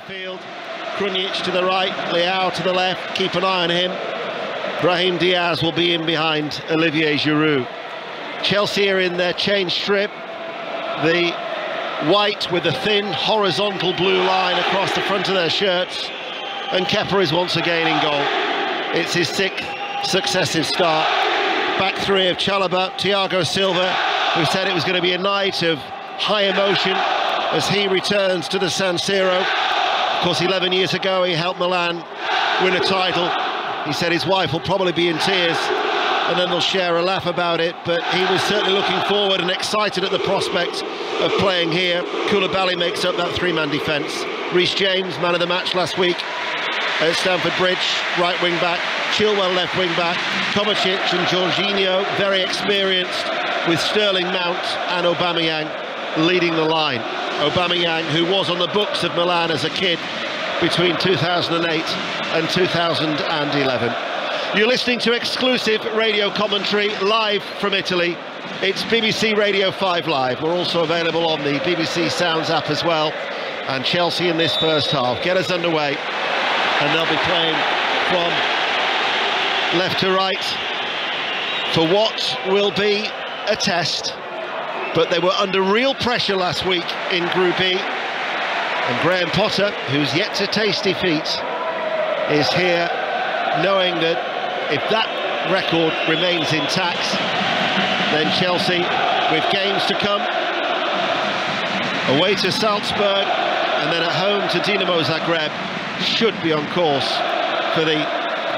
midfield. Krunic to the right, Leao to the left. Keep an eye on him. Brahim Diaz will be in behind Olivier Giroud. Chelsea are in their change strip. The white with a thin horizontal blue line across the front of their shirts. And Kepa is once again in goal. It's his 6th successive start. Back three of Chalobah, Thiago Silva, who said it was going to be a night of high emotion as he returns to the San Siro. Of course, 11 years ago, he helped Milan win a title. He said his wife will probably be in tears, and then they'll share a laugh about it, but he was certainly looking forward and excited at the prospect of playing here. Koulibaly makes up that three-man defence. Reece James, man of the match last week at Stamford Bridge, right wing-back. Chilwell, left wing-back. Kovacic and Jorginho, very experienced, with Sterling, Mount and Aubameyang leading the line. Aubameyang, who was on the books of Milan as a kid between 2008 and 2011. You're listening to exclusive radio commentary live from Italy. It's BBC Radio 5 Live. We're also available on the BBC Sounds app as well. And Chelsea in this first half get us underway, and they'll be playing from left to right for what will be a test. But they were under real pressure last week in Group E. And Graham Potter, who's yet to taste defeat, is here knowing that if that record remains intact, then Chelsea, with games to come, away to Salzburg and then at home to Dinamo Zagreb, should be on course for the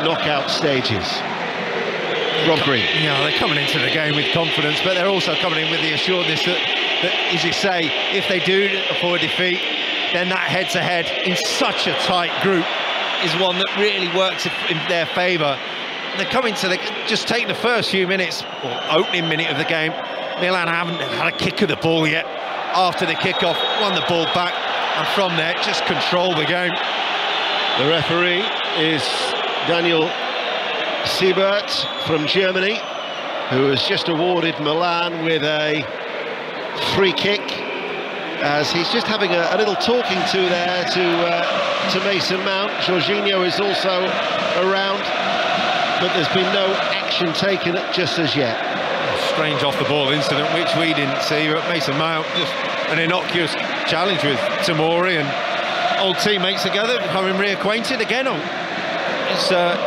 knockout stages. Rob Green. Yeah, they're coming into the game with confidence, but they're also coming in with the assurance that, as you say, if they do avoid defeat, then that head-to-head in such a tight group is one that really works in their favour. They're coming to just take the first few minutes, or opening minute of the game. Milan haven't had a kick of the ball yet. After the kick-off, won the ball back, and from there, just control the game. The referee is Daniel Siebert from Germany, who has just awarded Milan with a free kick, as he's just having a little talking to there to Mason Mount. Jorginho is also around, but there's been no action taken just as yet. A strange off-the-ball incident, which we didn't see, but Mason Mount, just an innocuous challenge with Tomori, and old teammates together, becoming reacquainted again. It's a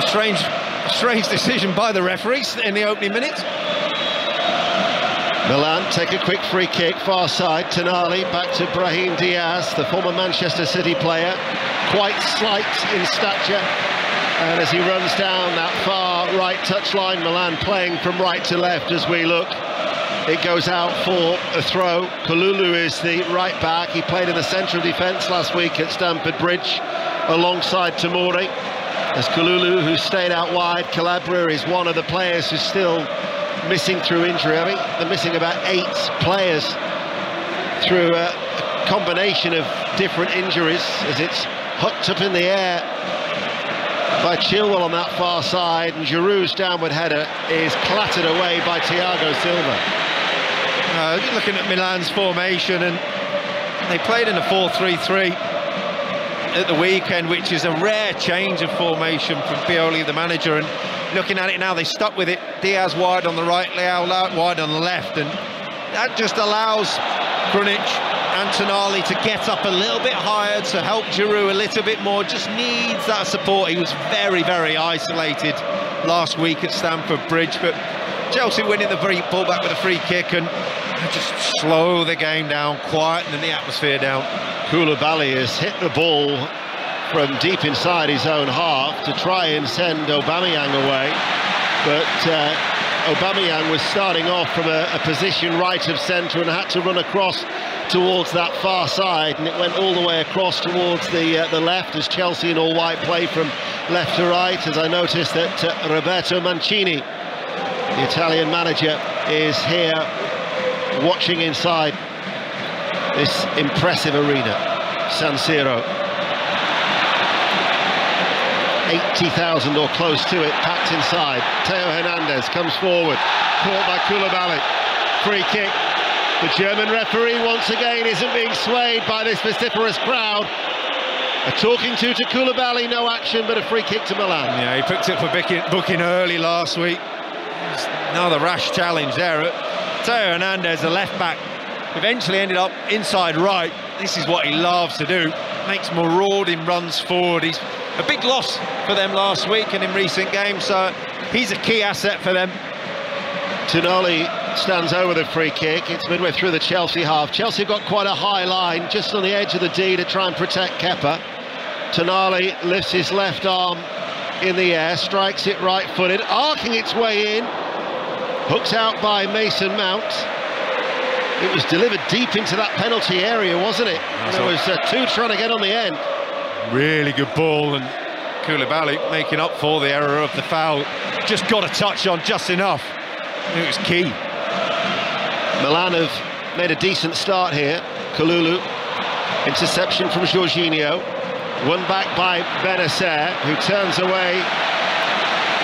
strange decision by the referees in the opening minutes. Milan take a quick free kick, far side, Tonali, back to Brahim Diaz, the former Manchester City player, quite slight in stature, and as he runs down that far right touchline, Milan playing from right to left as we look. It goes out for a throw. Kalulu is the right back. He played in the central defence last week at Stamford Bridge alongside Tomori. As Kalulu, who stayed out wide, Calabria is one of the players who's still missing through injury. I think they're missing about 8 players through a combination of different injuries, as it's hooked up in the air by Chilwell on that far side, and Giroud's downward header is clattered away by Thiago Silva. Looking at Milan's formation, and they played in a 4-3-3 at the weekend, which is a rare change of formation from Pioli, the manager, and looking at it now, they stuck with it. Diaz wide on the right, Leao wide on the left, and that just allows Krunic and Tonali to get up a little bit higher to help Giroud a little bit more. Just needs that support. He was very, very isolated last week at Stamford Bridge, but Chelsea winning the ball back with a free kick and just slow the game down, quieten the atmosphere down. Koulibaly has hit the ball from deep inside his own half to try and send Aubameyang away, but Aubameyang was starting off from a position right of centre and had to run across towards that far side, and it went all the way across towards the left as Chelsea in all white play from left to right. As I noticed that Roberto Mancini, the Italian manager, is here watching inside this impressive arena, San Siro. 80,000 or close to it packed inside. Theo Hernandez comes forward, caught by Koulibaly. Free kick. The German referee once again isn't being swayed by this vociferous crowd A talking to Koulibaly, no action, but a free kick to Milan. Yeah, he picked it for booking early last week. Another rash challenge there. Theo Hernandez, the left back, eventually ended up inside right. This is what he loves to do. Makes marauding runs forward. He's a big loss for them last week and in recent games, so he's a key asset for them. Tonali stands over the free kick. It's midway through the Chelsea half. Chelsea have got quite a high line, just on the edge of the D to try and protect Kepa. Tonali lifts his left arm in the air, strikes it right-footed, arcing its way in. Hooked out by Mason Mount. It was delivered deep into that penalty area, wasn't it? There was two trying to get on the end. Really good ball, and Koulibaly making up for the error of the foul. Just got a touch on just enough. It was key. Milan have made a decent start here. Kalulu, interception from Jorginho. Won back by Benacer, who turns away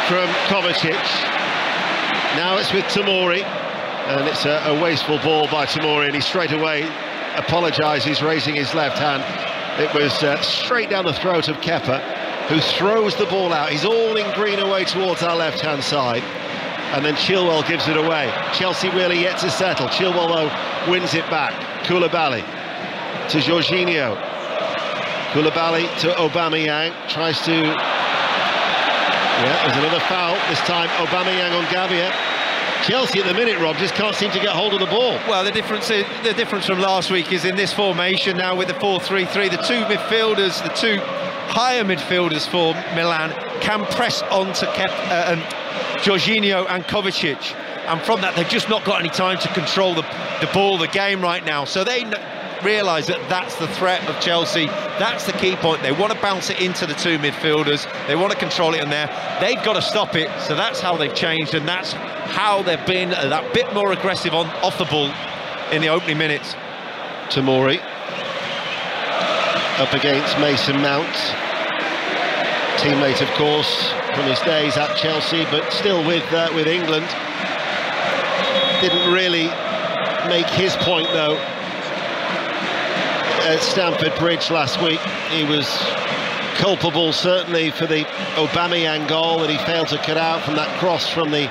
from Kovacic. Now it's with Tomori, and it's a wasteful ball by Tomori, and he straight away apologises, raising his left hand. It was straight down the throat of Kepa, who throws the ball out. He's all in green away towards our left-hand side, and then Chilwell gives it away. Chelsea really yet to settle. Chilwell, though, wins it back. Koulibaly to Jorginho. Koulibaly to Aubameyang, tries to... Yeah, there's another foul, this time Aubameyang on Gavier. Chelsea at the minute, Rob, just can't seem to get hold of the ball. Well, the difference from last week is in this formation now with the 4-3-3, the two midfielders, the two higher midfielders for Milan can press on to Jorginho and Kovacic. And from that, they've just not got any time to control the ball, the game right now. So they realise that that's the threat of Chelsea. That's the key point. They want to bounce it into the two midfielders. They want to control it in there. They've got to stop it. So that's how they've changed, and that's how they've been that bit more aggressive off the ball in the opening minutes. Tomori up against Mason Mount. Teammate, of course, from his days at Chelsea, but still with England. Didn't really make his point, though, at Stamford Bridge last week. He was culpable, certainly, for the Aubameyang goal that he failed to cut out from that cross from the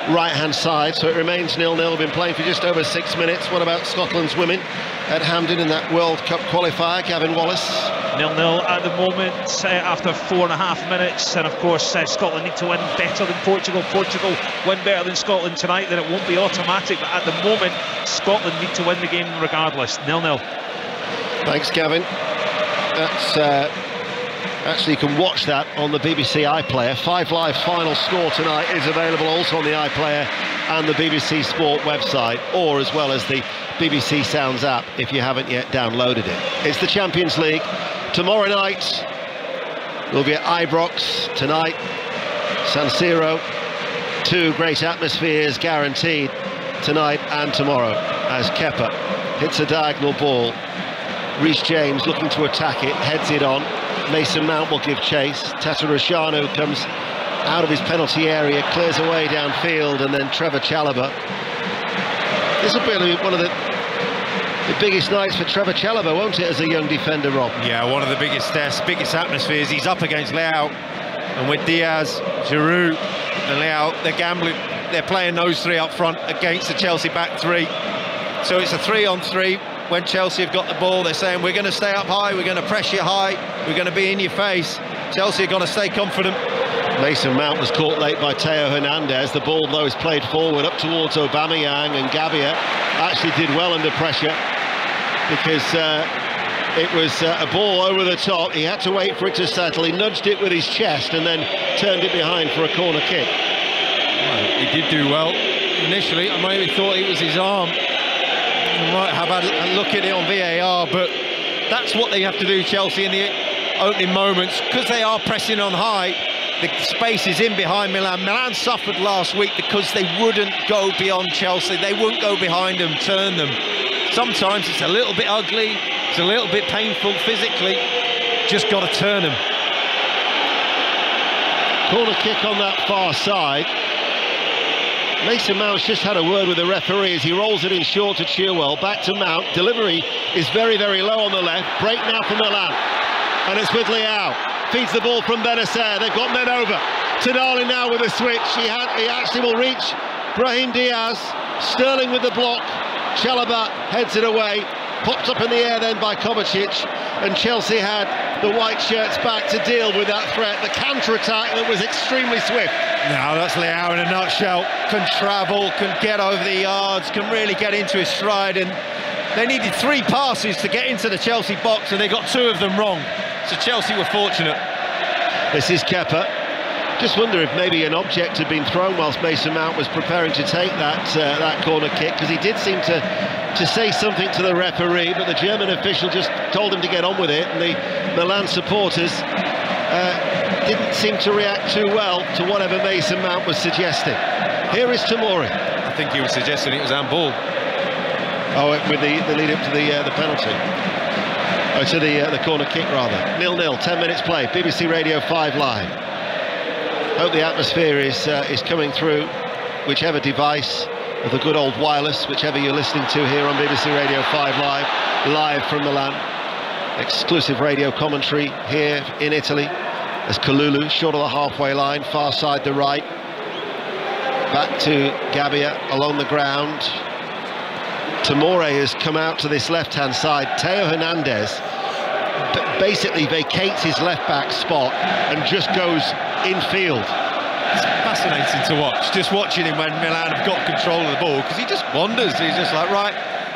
right-hand side. So it remains 0-0. Been playing for just over 6 minutes. What about Scotland's women at Hampden in that World Cup qualifier? Gavin Wallace. 0-0 at the moment after 4.5 minutes, and of course Scotland need to win better than Portugal. Portugal win better than Scotland tonight, then it won't be automatic, but at the moment Scotland need to win the game regardless. 0-0. Thanks, Gavin. That's actually, you can watch that on the BBC iPlayer. 5 Live final score tonight is available also on the iPlayer and the BBC Sport website, or as well as the BBC Sounds app if you haven't yet downloaded it. It's the Champions League. Tomorrow night we'll be at Ibrox. Tonight, San Siro. 2 great atmospheres guaranteed tonight and tomorrow as Kepa hits a diagonal ball. Reece James looking to attack it, heads it on. Mason Mount will give chase. Tatarusanu comes out of his penalty area, clears away downfield, and then Trevor Chalobah. This will be one of the biggest nights for Trevor Chalobah, won't it, as a young defender, Rob? Yeah, one of the biggest atmospheres. He's up against Leao, and with Diaz, Giroud and Leao, they're gambling. They're playing those three up front against the Chelsea back three. So it's a 3-on-3. When Chelsea have got the ball, they're saying, we're going to stay up high, we're going to press you high, we're going to be in your face. Chelsea are going to stay confident. Mason Mount was caught late by Theo Hernandez. The ball, though, is played forward up towards Aubameyang, and Gavier actually did well under pressure because it was a ball over the top. He had to wait for it to settle. He nudged it with his chest and then turned it behind for a corner kick. Well, he did do well. Initially, I maybe thought it was his arm. We might have had a look at it on VAR, but that's what they have to do, Chelsea, in the opening moments, because they are pressing on high. The space is in behind Milan. Milan suffered last week because they wouldn't go beyond Chelsea. They wouldn't go behind them, turn them. Sometimes it's a little bit ugly, it's a little bit painful physically. Just got to turn them. Corner kick on that far side. Mason Mount's just had a word with the referee as he rolls it in short to Chilwell. Back to Mount. Delivery is very, very low on the left. Break now for Milan. and it's with Leao. Feeds the ball from Benacer. They've got men over. Tonali now with a switch. He actually will reach Brahim Diaz. Sterling with the block. Chalobah heads it away. Popped up in the air then by Kovacic, and Chelsea had the white shirts back to deal with that threat. The counter-attack that was extremely swift. Now that's Leao in a nutshell. Can travel, can get over the yards, can really get into his stride, and they needed 3 passes to get into the Chelsea box, and they got 2 of them wrong. So Chelsea were fortunate. This is Kepa. Just wonder if maybe an object had been thrown whilst Mason Mount was preparing to take that corner kick, because he did seem to say something to the referee, but the German official just told him to get on with it, and the Milan supporters didn't seem to react too well to whatever Mason Mount was suggesting. Here is Tomori. I think he was suggesting it was handball. Oh, with the lead up to the penalty. Oh, to the corner kick rather. 0-0, 10 minutes play. BBC Radio 5 Live. Hope the atmosphere is coming through whichever device of the good old wireless, whichever you're listening to here on BBC Radio 5 live from Milan. Exclusive radio commentary here in Italy as Kalulu, short of the halfway line, far side the right. Back to Gabbia along the ground. Tomori has come out to this left-hand side. Theo Hernandez basically vacates his left-back spot and just goes infield. It's fascinating to watch, just watching him when Milan have got control of the ball, because he just wanders. He's just like, right,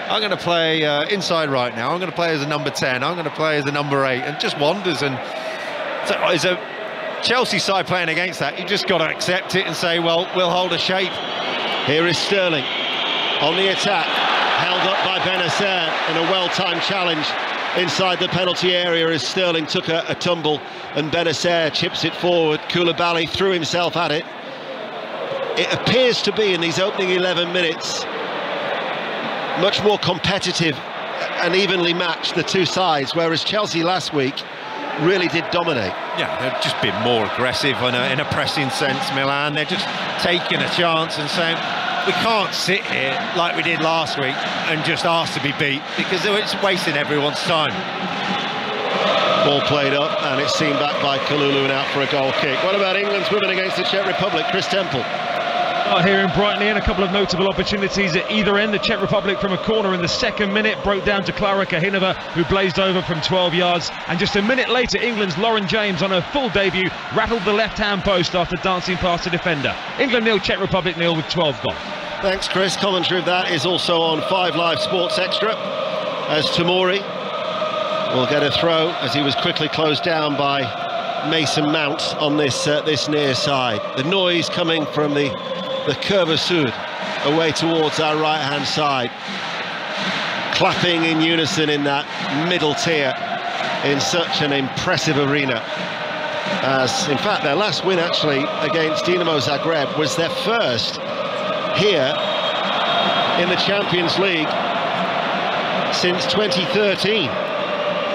I'm going to play inside right now, I'm going to play as a number 10, I'm going to play as a number 8, and just wanders. And so as a Chelsea side playing against that, you just got to accept it and say, well, we'll hold a shape. Here is Sterling on the attack, held up by Benacer, and a well-timed challenge inside the penalty area as Sterling took a tumble and Benacer chips it forward. Koulibaly threw himself at it. It appears to be, in these opening 11 minutes, much more competitive and evenly matched, the two sides, whereas Chelsea last week really did dominate. Yeah, they've just been more aggressive in a pressing sense, Milan. They're just taking a chance and saying, we can't sit here like we did last week and just ask to be beat, because it's wasting everyone's time. Ball played up and it's seen back by Kalulu and out for a goal kick. What about England's women against the Czech Republic? Chris Temple. Here in Brighton, Ian, a couple of notable opportunities at either end. The Czech Republic from a corner in the second minute broke down to Klara Kahinova, who blazed over from 12 yards. And just a minute later, England's Lauren James, on her full debut, rattled the left-hand post after dancing past the defender. England 0, Czech Republic 0 with 12 gone. Thanks, Chris. Commentary of that is also on 5 Live Sports Extra, as Tomori will get a throw as he was quickly closed down by Mason Mount on this near side. The noise coming from the Curva Sud away towards our right-hand side, clapping in unison in that middle tier in such an impressive arena. As, in fact, their last win actually against Dinamo Zagreb was their first here in the Champions League since 2013,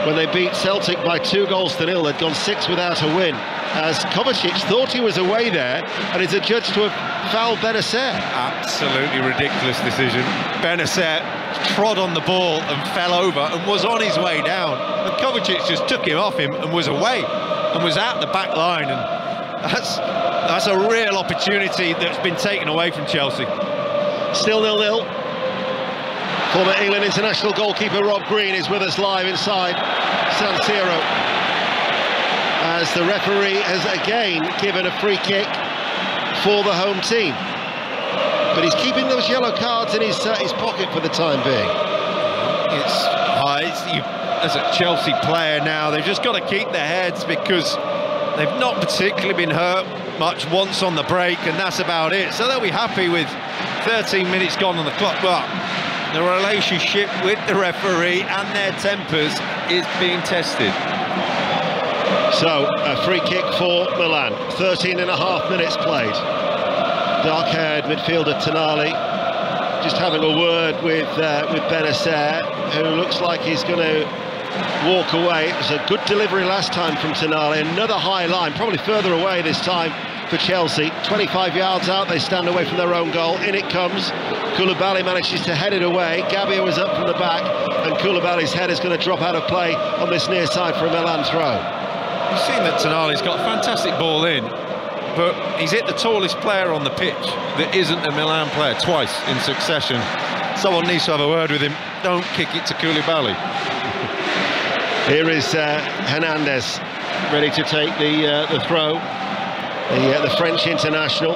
when they beat Celtic by 2-0. They'd gone 6 without a win, as Kovacic thought he was away there and is adjudged to have fouled Benacer. Absolutely ridiculous decision. Benacer trod on the ball and fell over and was on his way down, and Kovacic just took him off him and was away and was out the back line, and that's a real opportunity that's been taken away from Chelsea. Still 0-0. Former England international goalkeeper Rob Green is with us live inside San Siro, as the referee has again given a free kick for the home team, but he's keeping those yellow cards in his pocket for the time being. As a Chelsea player now, they've just got to keep their heads, because they've not particularly been hurt much once on the break, and that's about it. So they'll be happy with 13 minutes gone on the clock, but the relationship with the referee and their tempers is being tested. So, a free kick for Milan. 13.5 minutes played. Dark-haired midfielder Tonali just having a word with Benacer, who looks like he's going to walk away. It was a good delivery last time from Tonali. Another high line, probably further away this time for Chelsea. 25 yards out, they stand away from their own goal. In it comes Koulibaly manages to head it away. Gabbia was up from the back, and Koulibaly's head is going to drop out of play on this near side for a Milan throw. You've seen that Tonali's got a fantastic ball in, but he's hit the tallest player on the pitch that isn't a Milan player twice in succession. Someone needs to have a word with him. Don't kick it to Koulibaly. Here is Hernandez ready to take the throw. The French international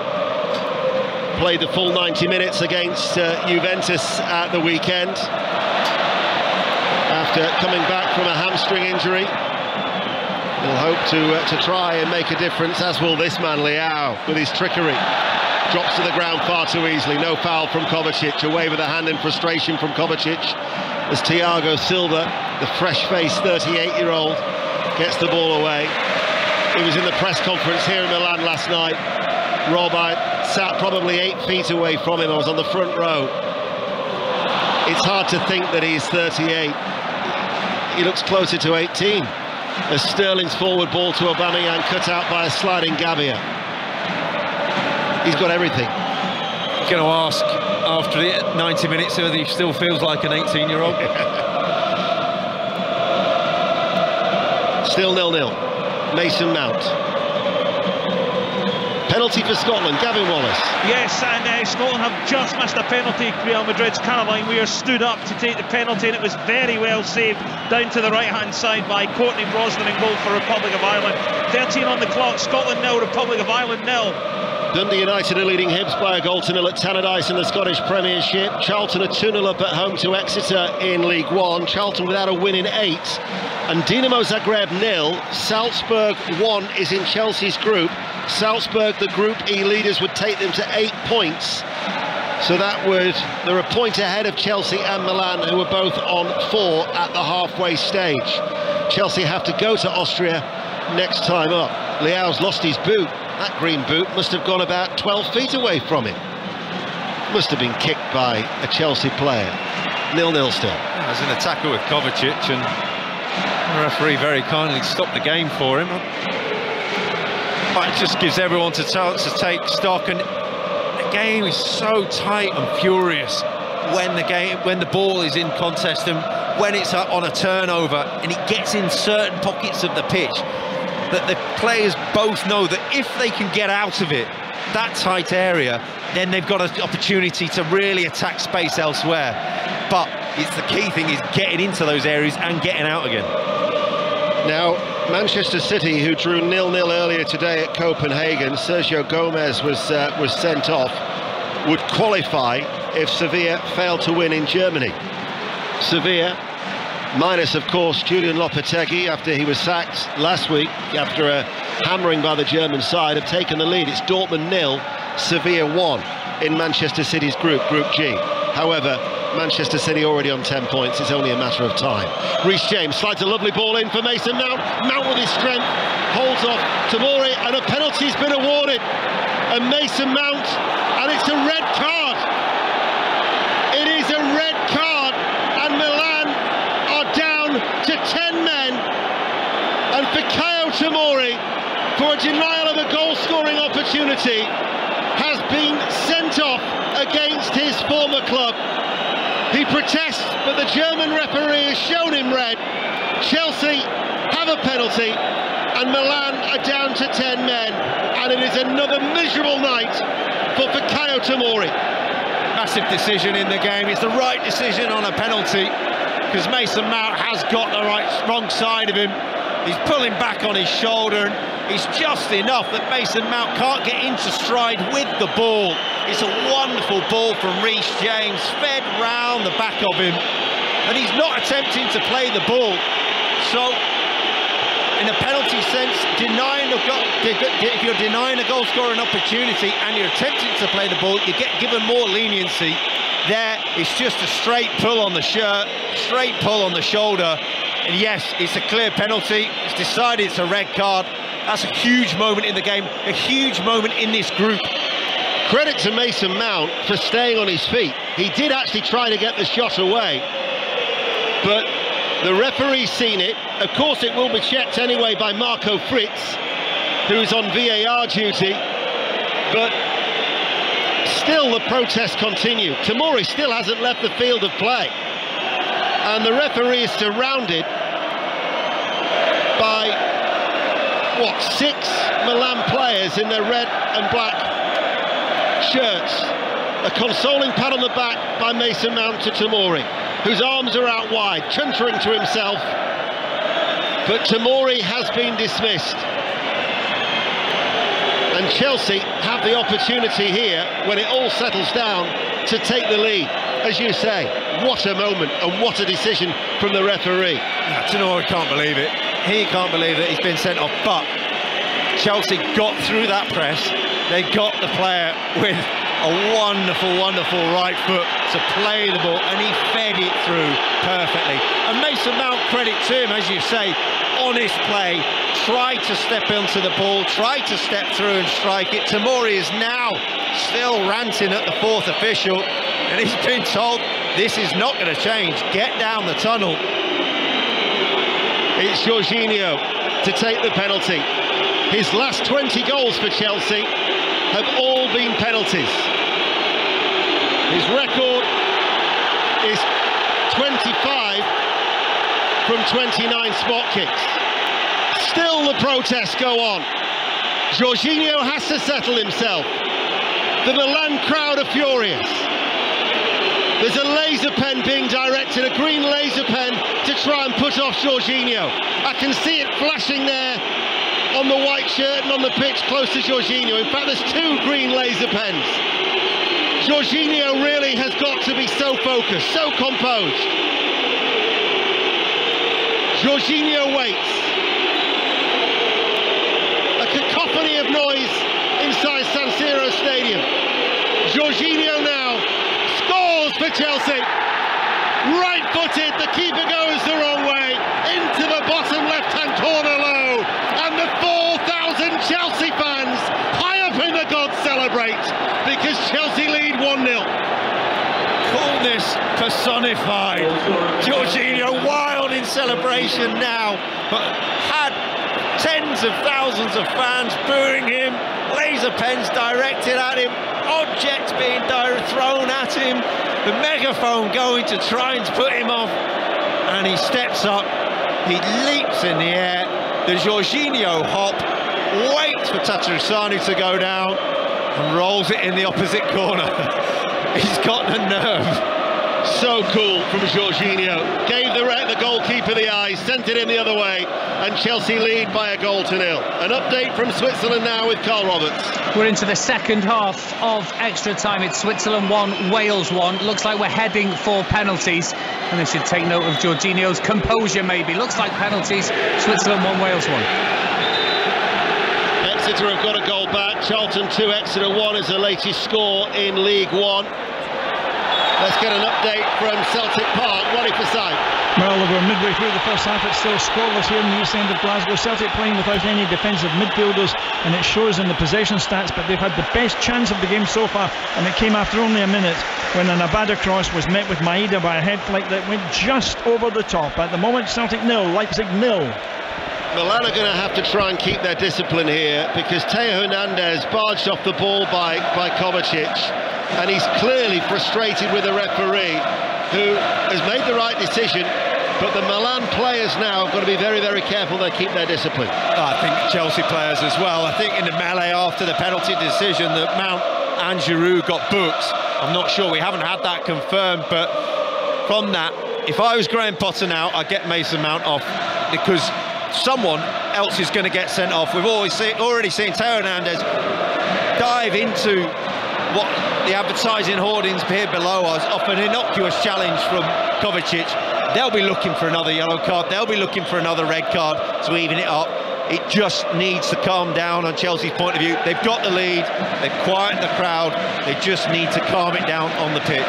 played the full 90 minutes against Juventus at the weekend after coming back from a hamstring injury. He'll hope to try and make a difference, as will this man Leao with his trickery. Drops to the ground far too easily. No foul from Kovacic. Away with a hand in frustration from Kovacic as Thiago Silva, the fresh-faced 38-year-old, gets the ball away. He was in the press conference here in Milan last night. Rob, I sat probably 8 feet away from him. I was on the front row. It's hard to think that he's 38. He looks closer to 18. As Sterling's forward ball to Aubameyang cut out by a sliding Gabbia. He's got everything. Going to ask after the 90 minutes whether he still feels like an 18-year-old. Still 0-0. Mason Mount. Penalty for Scotland, Gavin Wallace. Yes, and Scotland have just missed a penalty. Real Madrid's Caroline Weir stood up to take the penalty, and it was very well saved down to the right-hand side by Courtney Brosnan in goal for Republic of Ireland. 13 on the clock, Scotland 0, Republic of Ireland 0. Dundee United are leading Hibs by a goal to 0 at Tannadice in the Scottish Premiership. Charlton are 2-0 up at home to Exeter in League One. Charlton without a win in 8. And Dinamo Zagreb 0. Salzburg 1 is in Chelsea's group. Salzburg, the Group E leaders, would take them to 8 points. So they're a point ahead of Chelsea and Milan, who are both on 4 at the halfway stage. Chelsea have to go to Austria next time up. Leao's lost his boot. That green boot must have gone about 12 feet away from him. Must have been kicked by a Chelsea player. 0-0 still. There's an attacker with Kovacic, and the referee very kindly stopped the game for him. But it just gives everyone a chance to take stock, and the game is so tight and furious when the ball is in contest and when it's on a turnover and it gets in certain pockets of the pitch, that the players both know that if they can get out of it, that tight area, then they've got an opportunity to really attack space elsewhere. But the key thing is getting into those areas and getting out again. Now, Manchester City, who drew 0-0 earlier today at Copenhagen, Sergio Gomez was sent off, would qualify if Sevilla failed to win in Germany. Sevilla, minus, of course, Julian Lopetegui, after he was sacked last week after a hammering by the German side, have taken the lead. It's Dortmund 0, Sevilla 1 in Manchester City's Group G. However, Manchester City already on 10 points. It's only a matter of time. Reece James slides a lovely ball in for Mason Mount. Mount with his strength holds off Tomori, and a penalty's been awarded. And Mason Mount, and it's a red card. It is a red card, and Milan are down to 10 men. And Fikayo Tomori, for a denial of a goal-scoring opportunity, has been sent off against his former club. He protests, but the German referee has shown him red. Chelsea have a penalty, and Milan are down to 10 men. And it is another miserable night for Fikayo Tomori. Massive decision in the game. It's the right decision on a penalty, because Mason Mount has got the wrong side of him. He's pulling back on his shoulder, and it's just enough that Mason Mount can't get into stride with the ball. It's a wonderful ball from Reece James, fed round the back of him, and he's not attempting to play the ball. So, in a penalty sense, if you're denying a goal-scoring opportunity and you're attempting to play the ball, you get given more leniency. There, it's just a straight pull on the shirt, straight pull on the shoulder. And yes, it's a clear penalty. It's decided it's a red card. That's a huge moment in the game, a huge moment in this group. Credit to Mason Mount for staying on his feet. He did actually try to get the shot away, but the referee's seen it. Of course, it will be checked anyway by Marco Fritz, who is on VAR duty, but Still the protests continue. Tomori still hasn't left the field of play. And the referee is surrounded by, what, 6 Milan players in their red and black shirts. A consoling pat on the back by Mason Mount to Tomori, whose arms are out wide, chuntering to himself. But Tomori has been dismissed. And Chelsea have the opportunity here, when it all settles down, to take the lead. As you say, what a moment and what a decision from the referee. Yeah, Tomori can't believe it. He can't believe that he's been sent off, but Chelsea got through that press. They got the player with a wonderful, wonderful right foot to play the ball, and he fed it through perfectly. And Mason Mount, credit to him, as you say, honest play, tried to step into the ball, tried to step through and strike it. Tomori is now still ranting at the 4th official, and he's been told this is not going to change. Get down the tunnel. It's Jorginho to take the penalty. His last 20 goals for Chelsea have all been penalties. His record is 25 from 29 spot kicks. Still the protests go on. Jorginho has to settle himself. The Milan crowd are furious. There's a laser pen being directed, a green laser pen to try and put off Jorginho. I can see it flashing there on the white shirt and on the pitch close to Jorginho. In fact, there's 2 green laser pens. Jorginho really has got to be so focused, so composed. Jorginho waits. A cacophony of noise inside San Siro Stadium. Jorginho now scores for Chelsea. Right-footed, the keeper goes the wrong way, into the bottom left-hand corner low, and the 4,000 Chelsea fans high up in the gods celebrate, because Chelsea lead 1-0. Coolness personified. Jorginho wild in celebration now, but had tens of thousands of fans booing him, laser pens directed at him, objects being thrown at him, the megaphone going to try and put him off, and he steps up, he leaps in the air, the Jorginho hop, waits for Tatarusanu to go down, and rolls it in the opposite corner. He's got the nerve. So cool from Jorginho. Gave the goalkeeper the eye, sent it in the other way, and Chelsea lead by 1-0. An update from Switzerland now with Carl Roberts. We're into the second half of extra time. It's Switzerland 1, Wales 1. Looks like we're heading for penalties, and they should take note of Jorginho's composure maybe. Looks like penalties. Switzerland 1, Wales 1. Exeter have got a goal back. Charlton 2, Exeter 1 is the latest score in League One. Let's get an update from Celtic Park. Ronnie Forsyth. Well, we're midway through the first half. It's still scoreless here in the east end of Glasgow. Celtic playing without any defensive midfielders, and it shows in the possession stats, but they've had the best chance of the game so far, and it came after only a minute when an Abada cross was met with Maeda by a head flick that went just over the top. At the moment, Celtic 0, Leipzig 0. Milan are going to have to try and keep their discipline here, because Teo Hernandez barged off the ball by Kovacic, and he's clearly frustrated with the referee, who has made the right decision, but the Milan players now have got to be very, very careful they keep their discipline. I think Chelsea players as well. I think in the melee after the penalty decision that Mount and Giroud got booked. I'm not sure, we haven't had that confirmed, but from that, if I was Graham Potter now, I'd get Mason Mount off, because someone else is going to get sent off. We've already seen Teo Hernandez dive into what the advertising hoardings here below us off an innocuous challenge from Kovacic. They'll be looking for another yellow card, they'll be looking for another red card to even it up. It just needs to calm down on Chelsea's point of view. They've got the lead, they've quieted the crowd, they just need to calm it down on the pitch.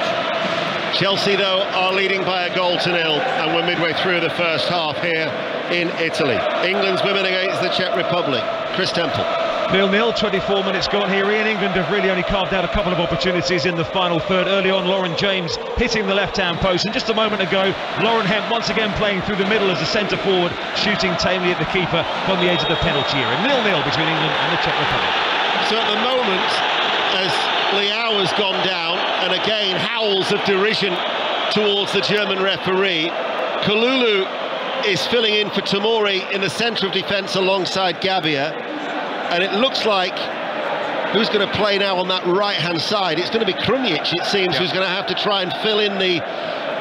Chelsea, though, are leading by 1-0, and we're midway through the first half here in Italy. England's women against the Czech Republic. Chris Temple. 0-0, 24 minutes gone here. Ian, England have really only carved out a couple of opportunities in the final third. Early on, Lauren James hitting the left-hand post, and just a moment ago, Lauren Hemp once again playing through the middle as a centre-forward, shooting tamely at the keeper from the edge of the penalty area. 0-0 between England and the Czech Republic. So at the moment, as Leao has gone down, and again howls of derision towards the German referee. Kalulu is filling in for Tomori in the centre of defence alongside Gabbia, and it looks like who's going to play now on that right-hand side? It's going to be Krunic, it seems, who's going to have to try and fill in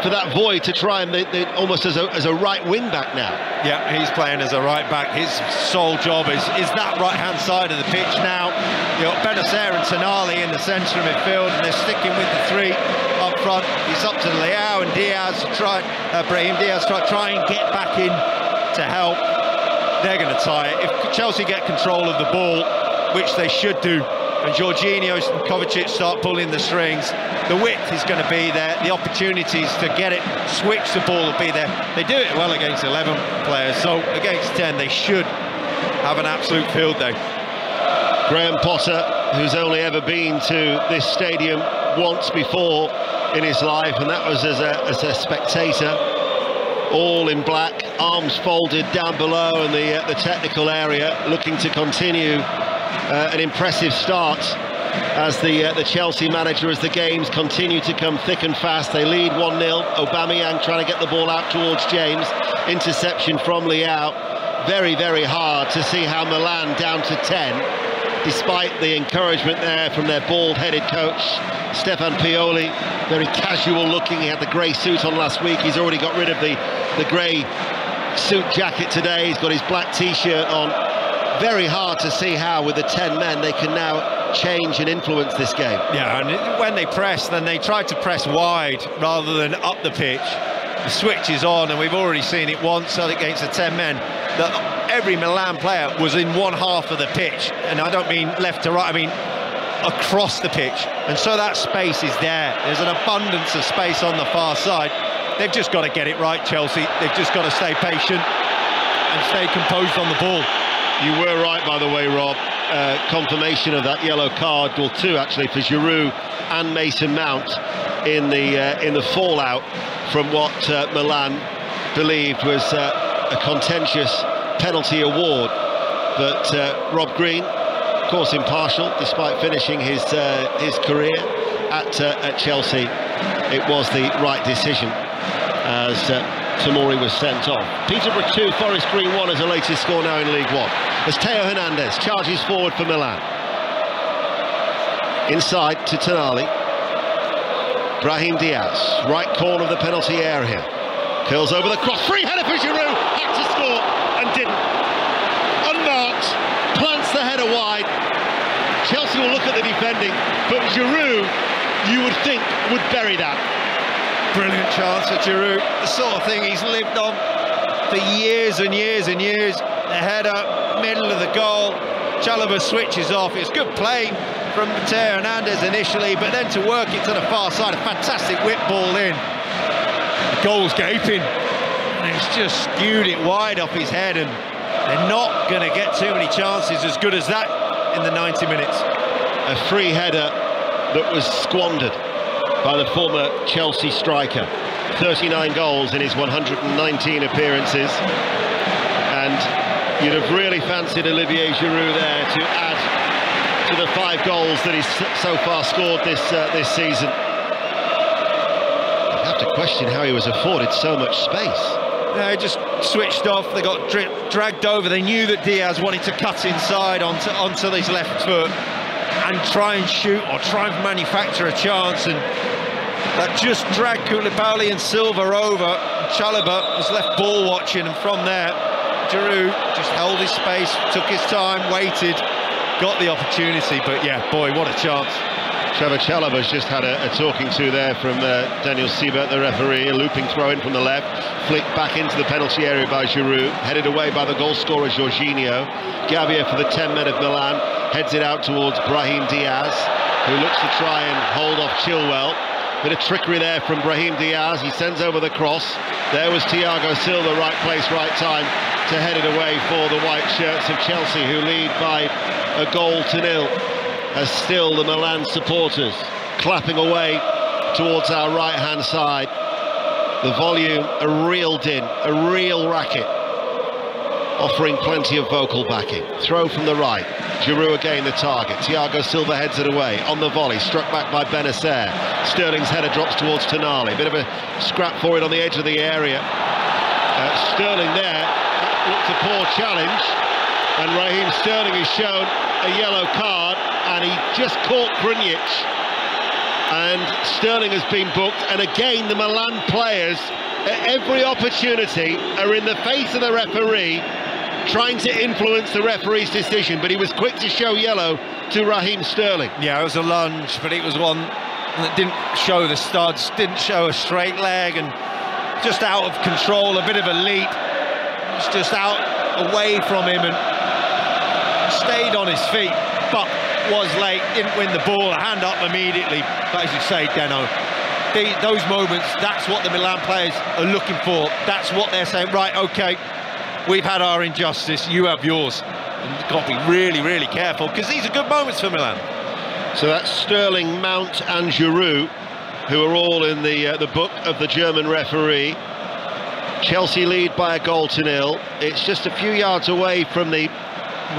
for that void, to try and almost as a right wing back now. Yeah, he's playing as a right back. His sole job is that right-hand side of the pitch now. You've got Benacer and Tonali in the centre of midfield, and they're sticking with the three up front. It's up to Leao and Diaz to try, Brahim Diaz to try and get back in to help. They're going to tie it. If Chelsea get control of the ball, which they should do, and Jorginho and Kovacic start pulling the strings, the width is going to be there, the opportunities to get it, switch the ball will be there. They do it well against 11 players, so against 10 they should have an absolute field day. Graham Potter, who's only ever been to this stadium once before in his life, and that was as a spectator, all in black, arms folded down below in the technical area, looking to continue an impressive start as the Chelsea manager, as the games continue to come thick and fast. They lead 1-0. Aubameyang trying to get the ball out towards James. Interception from Leao. Very, very hard to see how Milan down to 10, despite the encouragement there from their bald-headed coach, Stefan Pioli. Very casual looking. He had the grey suit on last week. He's already got rid of the grey suit jacket today. He's got his black T-shirt on. Very hard to see how, with the 10 men, they can now change and influence this game. Yeah, and when they press, then they try to press wide rather than up the pitch. The switch is on, and we've already seen it once against the 10 men, that every Milan player was in one half of the pitch, and I don't mean left to right, I mean across the pitch, and so that space is there. There's an abundance of space on the far side. They've just got to get it right, Chelsea. They've just got to stay patient and stay composed on the ball. You were right, by the way, Rob. Confirmation of that yellow card, well, two actually, for Giroud and Mason Mount in the fallout from what Milan believed was a contentious penalty award. But Rob Green, of course, impartial, despite finishing his career at Chelsea. It was the right decision as Tomori was sent off. Peterborough 2, Forest Green 1 is the latest score now in League One, as Theo Hernandez charges forward for Milan. Inside to Tonali. Brahim Diaz, right corner of the penalty area. Curls over the cross, free header for Giroud, had to score and didn't. Unmarked, plants the header wide. Chelsea will look at the defending, but Giroud, you would think, would bury that. Brilliant chance for Giroud, the sort of thing he's lived on for years and years and years. The header, middle of the goal, Chalobah switches off. It's good play from Theo Hernandez initially, but then to work it to the far side, a fantastic whip ball in. The goal's gaping, and he's just skewed it wide off his head, and they're not going to get too many chances as good as that in the 90 minutes. A free header that was squandered by the former Chelsea striker. 39 goals in his 119 appearances, and you'd have really fancied Olivier Giroud there to add to the 5 goals that he's so far scored this season. I'd have to question how he was afforded so much space. No, he just switched off. They got dragged over. They knew that Diaz wanted to cut inside onto his left foot and try and shoot or try and manufacture a chance, and that just dragged Koulibaly and Silva over. Chalobah was left ball watching, and from there Giroud just held his space, took his time, waited, got the opportunity. But yeah, boy, what a chance. Trevor Chalobah's just had a talking to there from Daniel Siebert, the referee. A looping throw in from the left, flicked back into the penalty area by Giroud, headed away by the goal scorer Jorginho. Gabbia for the 10 men of Milan heads it out towards Brahim Diaz, who looks to try and hold off Chilwell. Bit of trickery there from Brahim Diaz. He sends over the cross. There was Thiago Silva, right place, right time to head it away for the white shirts of Chelsea, who lead by a 1-0, as still the Milan supporters clapping away towards our right-hand side. The volume, a real din, a real racket. offering plenty of vocal backing. Throw from the right, Giroud again the target. Thiago Silva heads it away on the volley, struck back by Benacer. Sterling's header drops towards Tonali. Bit of a scrap for it on the edge of the area. Sterling there, looked a poor challenge, and Raheem Sterling is shown a yellow card, and he just caught Krunic, and Sterling has been booked. And again, the Milan players at every opportunity are in the face of the referee, trying to influence the referee's decision, but he was quick to show yellow to Raheem Sterling. Yeah, it was a lunge, but it was one that didn't show the studs, didn't show a straight leg, and just out of control, a bit of a leap. It's just out away from him and stayed on his feet, but was late, didn't win the ball, a hand up immediately. But as you say, Deno, those moments, that's what the Milan players are looking for. That's what they're saying, right, okay, we've had our injustice, you have yours. And you've got to be really, really careful, because these are good moments for Milan. So that's Sterling, Mount and Giroud, who are all in the book of the German referee. Chelsea lead by a goal to nil. It's just a few yards away from the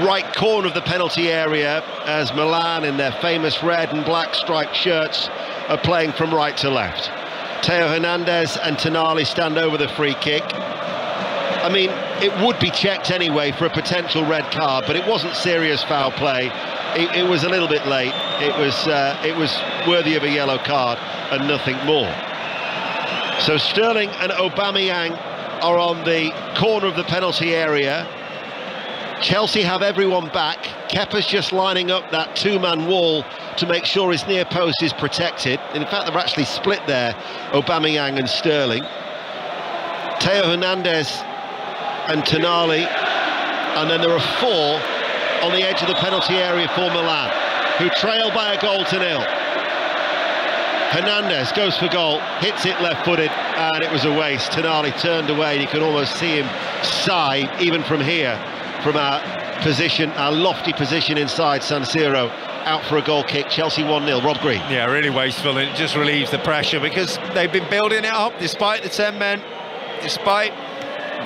right corner of the penalty area, as Milan, in their famous red and black striped shirts, are playing from right to left. Theo Hernandez and Tonali stand over the free kick. I mean, it would be checked anyway for a potential red card, but it wasn't serious foul play. It was a little bit late. It was worthy of a yellow card and nothing more. So Sterling and Aubameyang are on the corner of the penalty area. Chelsea have everyone back. Kepa's just lining up that two-man wall to make sure his near post is protected. In fact, they're actually split there, Aubameyang and Sterling. Theo Hernandez and Tonali, and then there are four on the edge of the penalty area for Milan, who trail by a goal to nil. Hernandez goes for goal, hits it left-footed, and it was a waste. Tonali turned away. You can almost see him sigh, even from here, from our position, our lofty position inside San Siro. Out for a goal kick. Chelsea 1-0. Rob Green. Yeah, really wasteful, and it just relieves the pressure, because they've been building it up despite the 10 men, despite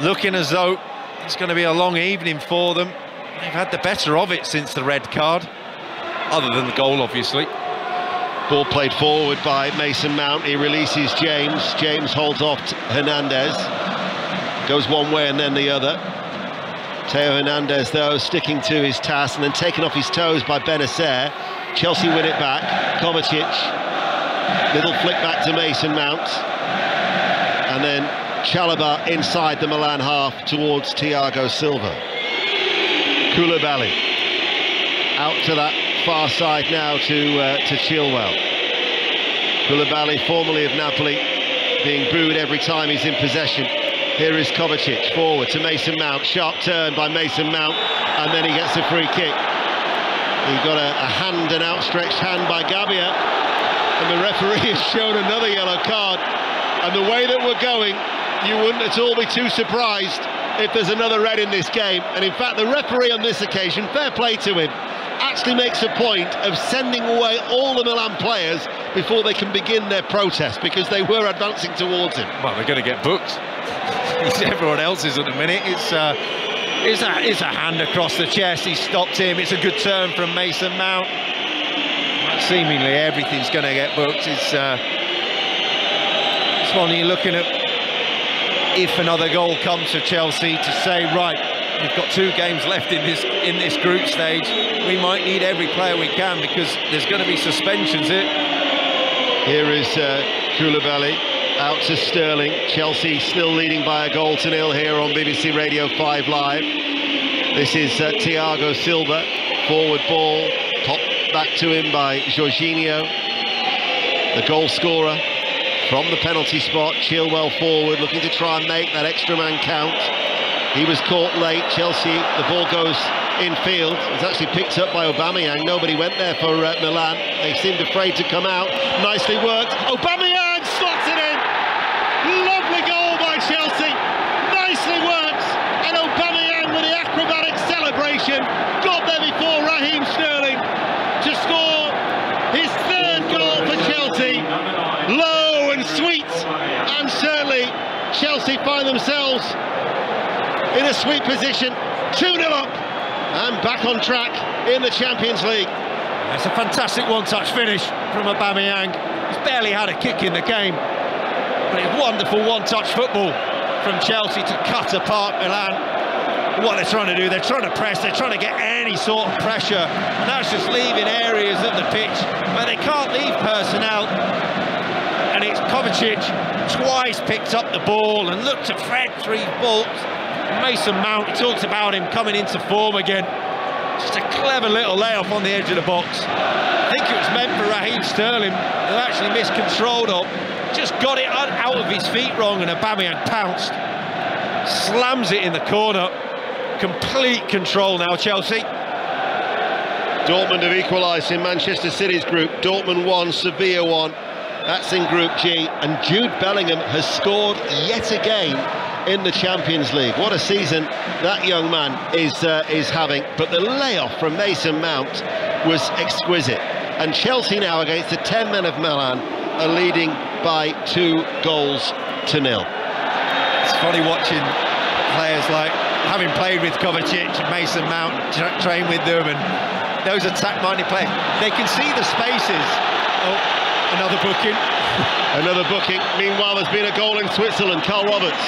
looking as though it's going to be a long evening for them. They've had the better of it since the red card, other than the goal, obviously. Ball played forward by Mason Mount. He releases James. James holds off Hernandez. Goes one way and then the other. Theo Hernandez, though, sticking to his task and then taken off his toes by Benacer. Chelsea win it back. Kovacic. Little flick back to Mason Mount. And then Chalobah inside the Milan half towards Thiago Silva. Koulibaly out to that far side now to Chilwell. Koulibaly, formerly of Napoli, being booed every time he's in possession. Here is Kovacic, forward to Mason Mount. Sharp turn by Mason Mount, and then he gets a free kick. He got a hand, an outstretched hand by Gabbia, and the referee has shown another yellow card. And the way that we're going, you wouldn't at all be too surprised if there's another red in this game. And in fact, the referee on this occasion, fair play to him, actually makes a point of sending away all the Milan players before they can begin their protest, because they were advancing towards him. Well, they're going to get booked. Everyone else is at the minute. It's a hand across the chest. He stopped him. It's a good turn from Mason Mount. Seemingly everything's going to get booked. It's one you're looking at. If another goal comes for Chelsea, to say, right, we've got 2 games left in this group stage, we might need every player we can, because there's going to be suspensions here. Here is Koulibaly out to Sterling. Chelsea still leading by a goal to nil here on BBC Radio 5 Live. This is Thiago Silva, forward ball, popped back to him by Jorginho, the goal scorer from the penalty spot. Chilwell forward, looking to try and make that extra man count. He was caught late. Chelsea, the ball goes infield. It's actually picked up by Aubameyang. Nobody went there for Milan. They seemed afraid to come out. Nicely worked. Aubameyang slots it in. Lovely goal by Chelsea. Nicely worked. And Aubameyang with the acrobatic celebration got there before Raheem Sterling to score his 3rd goal for Chelsea. Low and sweet. And certainly Chelsea find themselves in a sweet position 2-0 up and back on track in the Champions League. It's a fantastic one-touch finish from Aubameyang. He's barely had a kick in the game, but it's wonderful one-touch football from Chelsea to cut apart Milan. What they're trying to do, they're trying to press, they're trying to get any sort of pressure, and that's just leaving areas of the pitch where they can't leave personnel. And it's Kovacic twice picked up the ball and looked to thread three balls. Mason Mount, he talks about him coming into form again. Just a clever little layoff on the edge of the box. I think it was meant for Raheem Sterling, who actually miscontrolled up. Just got it out of his feet wrong, and Aubameyang pounced. Slams it in the corner. Complete control now, Chelsea. Dortmund have equalised in Manchester City's group. Dortmund 1, Sevilla 1. That's in Group G. And Jude Bellingham has scored yet again in the Champions League. What a season that young man is having. But the layoff from Mason Mount was exquisite. And Chelsea now, against the 10 men of Milan, are leading by 2-0. It's funny watching players like, having played with Kovacic and Mason Mount, trained with them, and those attack-minded players, they can see the spaces. Oh, another booking. Another booking. Meanwhile, there's been a goal in Switzerland. Carl Roberts.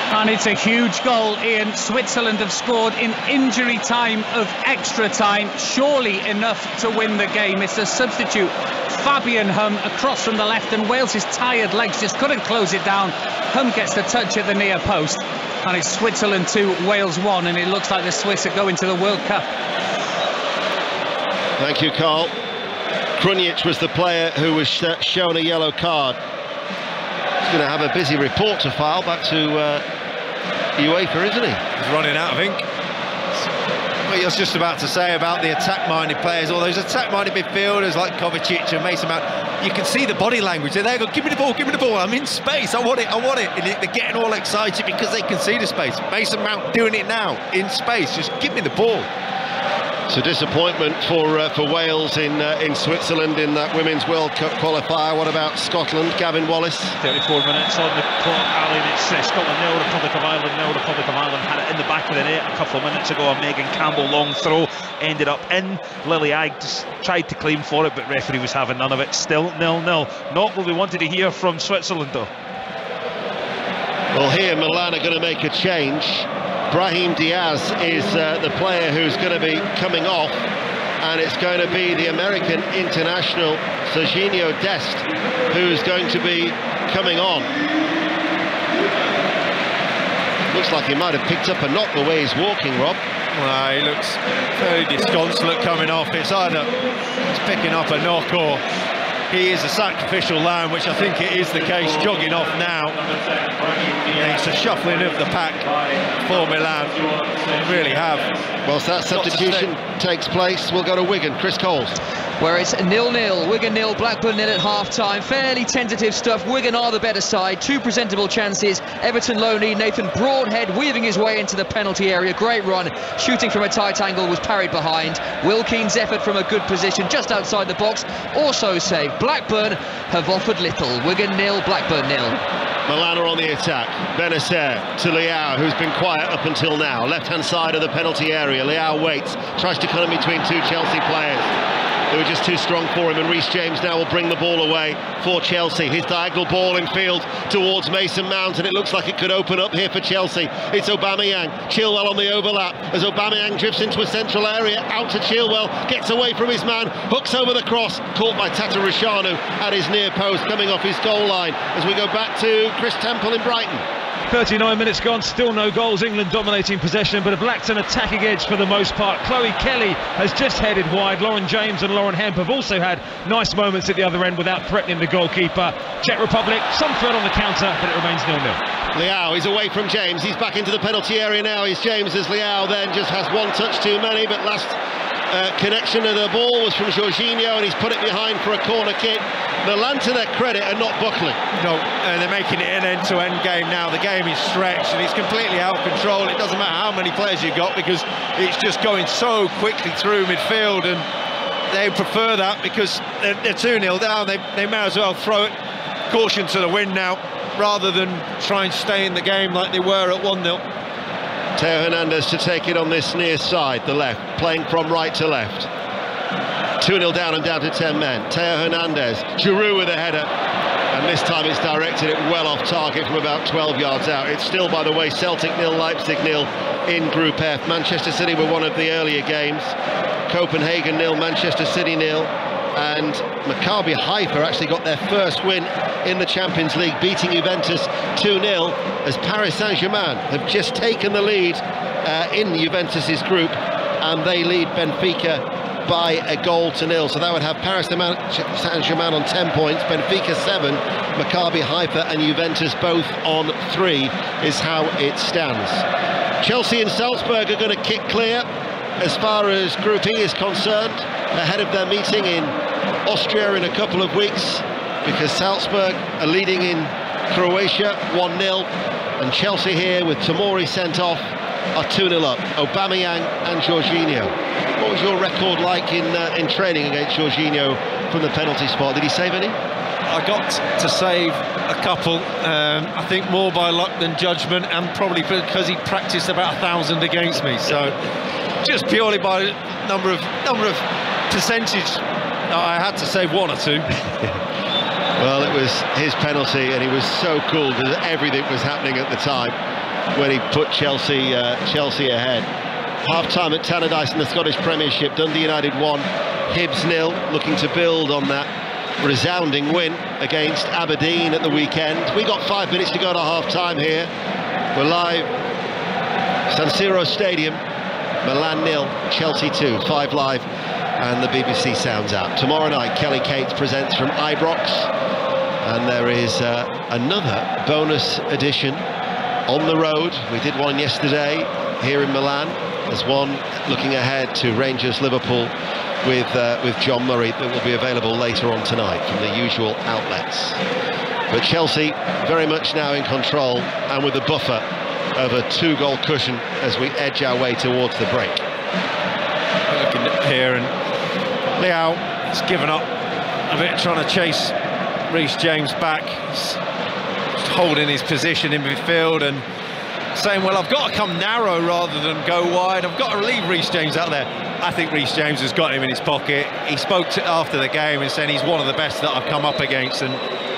And it's a huge goal, Ian. Switzerland have scored in injury time of extra time, surely enough to win the game. It's a substitute, Fabian Hum, across from the left, and Wales's tired legs just couldn't close it down. Hum gets the touch at the near post, and it's Switzerland 2, Wales 1, and it looks like the Swiss are going to the World Cup. Thank you, Carl. Krunic was the player who was shown a yellow card. He's going to have a busy report to file back to UEFA, isn't he? He's running out of ink. What I was just about to say about the attack-minded players, all those attack-minded midfielders like Kovacic and Mason Mount, you can see the body language. They're there, go, give me the ball, I'm in space, I want it. And they're getting all excited because they can see the space. Mason Mount doing it now, in space, just give me the ball. So disappointment for Wales in Switzerland in that Women's World Cup qualifier. What about Scotland? Gavin Wallace. 34 minutes on the clock, Alan. It's Scotland 0, Republic of Ireland 0. Republic of Ireland had it in the back of the net a couple of minutes ago. A Megan Campbell long throw ended up in. Lily Agg just tried to claim for it, but referee was having none of it. Still 0-0. Not what we wanted to hear from Switzerland, though. Well, here Milan are going to make a change. Brahim Diaz is the player who's going to be coming off, and it's going to be the American international Serginho Dest who's going to be coming on. Looks like he might have picked up a knock the way he's walking, Rob. Well, he looks very disconsolate coming off. It's either he's picking up a knock or he is a sacrificial lamb, which I think it is the case, jogging off now. Yeah, it's a shuffling of the pack for Milan. They really have. Whilst that substitution takes place, we'll go to Wigan. Chris Coles. Where it's 0-0, Wigan 0, Blackburn 0 at half-time. Fairly tentative stuff. Wigan are the better side. 2 presentable chances. Everton lonely. Nathan Broadhead weaving his way into the penalty area. Great run. Shooting from a tight angle was parried behind. Will Keane's effort from a good position just outside the box also saved. Blackburn have offered little. Wigan 0, Blackburn 0. Milan are on the attack. Benacer to Leao, who's been quiet up until now. Left-hand side of the penalty area. Leao waits, tries to cut in between 2 Chelsea players. They were just too strong for him, and Reece James now will bring the ball away for Chelsea. His diagonal ball in field towards Mason Mount, and it looks like it could open up here for Chelsea. It's Aubameyang. Chilwell on the overlap as Aubameyang drifts into a central area, out to Chilwell, gets away from his man, hooks over the cross, caught by Tata Rushanu at his near post, coming off his goal line as we go back to Chris Temple in Brighton. 39 minutes gone, still no goals. England dominating possession, but have lacked an attacking edge for the most part. Chloe Kelly has just headed wide. Lauren James and Lauren Hemp have also had nice moments at the other end without threatening the goalkeeper. Czech Republic, some threat on the counter, but it remains 0-0. Leao is away from James. He's back into the penalty area now. He's James as Leao then just has one touch too many, but last connection of the ball was from Jorginho, and he's put it behind for a corner kick. Milan, to their credit, are not buckling. No, and they're making it an end-to-end game now. The game is stretched and it's completely out of control. It doesn't matter how many players you've got because it's just going so quickly through midfield, and they prefer that because they're 2-0 down. They may as well throw it caution to the wind now rather than try and stay in the game like they were at 1-0. Theo Hernandez to take it on this near side, the left, playing from right to left. 2-0 down and down to 10 men. Theo Hernandez, Giroud with a header, and this time it's directed it well off target from about 12 yards out. It's still, by the way, Celtic 0, Leipzig 0 in Group F. Manchester City were one of the earlier games. Copenhagen 0, Manchester City 0. And Maccabi Haifa actually got their first win in the Champions League, beating Juventus 2-0, as Paris Saint-Germain have just taken the lead in Juventus's group, and they lead Benfica by 1-0. So that would have Paris Saint-Germain on 10 points, Benfica 7, Maccabi Haifa and Juventus both on 3 is how it stands. Chelsea and Salzburg are going to kick clear as far as Group E is concerned, ahead of their meeting in Austria in a couple of weeks, because Salzburg are leading in Croatia 1-0, and Chelsea here with Tomori sent off are 2-0 up. Aubameyang and Jorginho. What was your record like in training against Jorginho from the penalty spot? Did he save any? I got to save a couple. I think more by luck than judgment, and probably because he practiced about 1,000 against me. So just purely by number of percentage, I had to save 1 or 2. Well, it was his penalty, and he was so cool because everything was happening at the time when he put Chelsea ahead. Half-time at Tannadice in the Scottish Premiership, Dundee United 1, Hibs 0, looking to build on that resounding win against Aberdeen at the weekend. We got 5 minutes to go to half-time here. We're live, San Siro Stadium, Milan 0, Chelsea 2, 5 live, and the BBC sounds out. Tomorrow night, Kelly Cates presents from Ibrox, and there is another bonus edition on the road. We did one yesterday here in Milan. There's one looking ahead to Rangers-Liverpool with John Murray that will be available later on tonight from the usual outlets. But Chelsea very much now in control, and with a buffer of a 2-goal cushion as we edge our way towards the break. Looking here, and Leao has given up a bit trying to chase Reece James back. He's just holding his position in midfield and saying, well, I've got to come narrow rather than go wide. I've got to leave Reece James out there. I think Reece James has got him in his pocket. He spoke after the game and said he's one of the best that I've come up against, and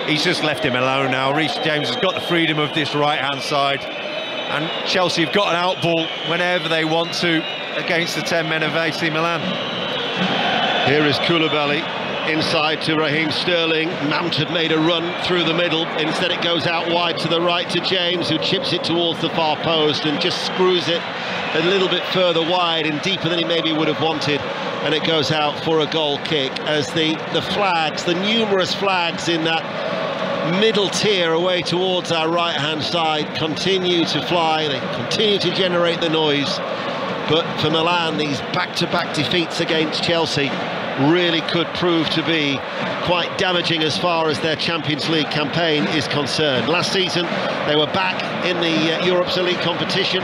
he's just left him alone now. Reece James has got the freedom of this right-hand side, and Chelsea have got an out ball whenever they want to against the 10 men of AC Milan. Here is Koulibaly inside to Raheem Sterling. Mount had made a run through the middle. Instead it goes out wide to the right to James, who chips it towards the far post and just screws it a little bit further wide and deeper than he maybe would have wanted, and it goes out for a goal kick as the flags, the numerous flags in that middle tier away towards our right hand side continue to fly. They continue to generate the noise, but for Milan, these back-to-back defeats against Chelsea really could prove to be quite damaging as far as their Champions League campaign is concerned. Last season they were back in the Europe's elite competition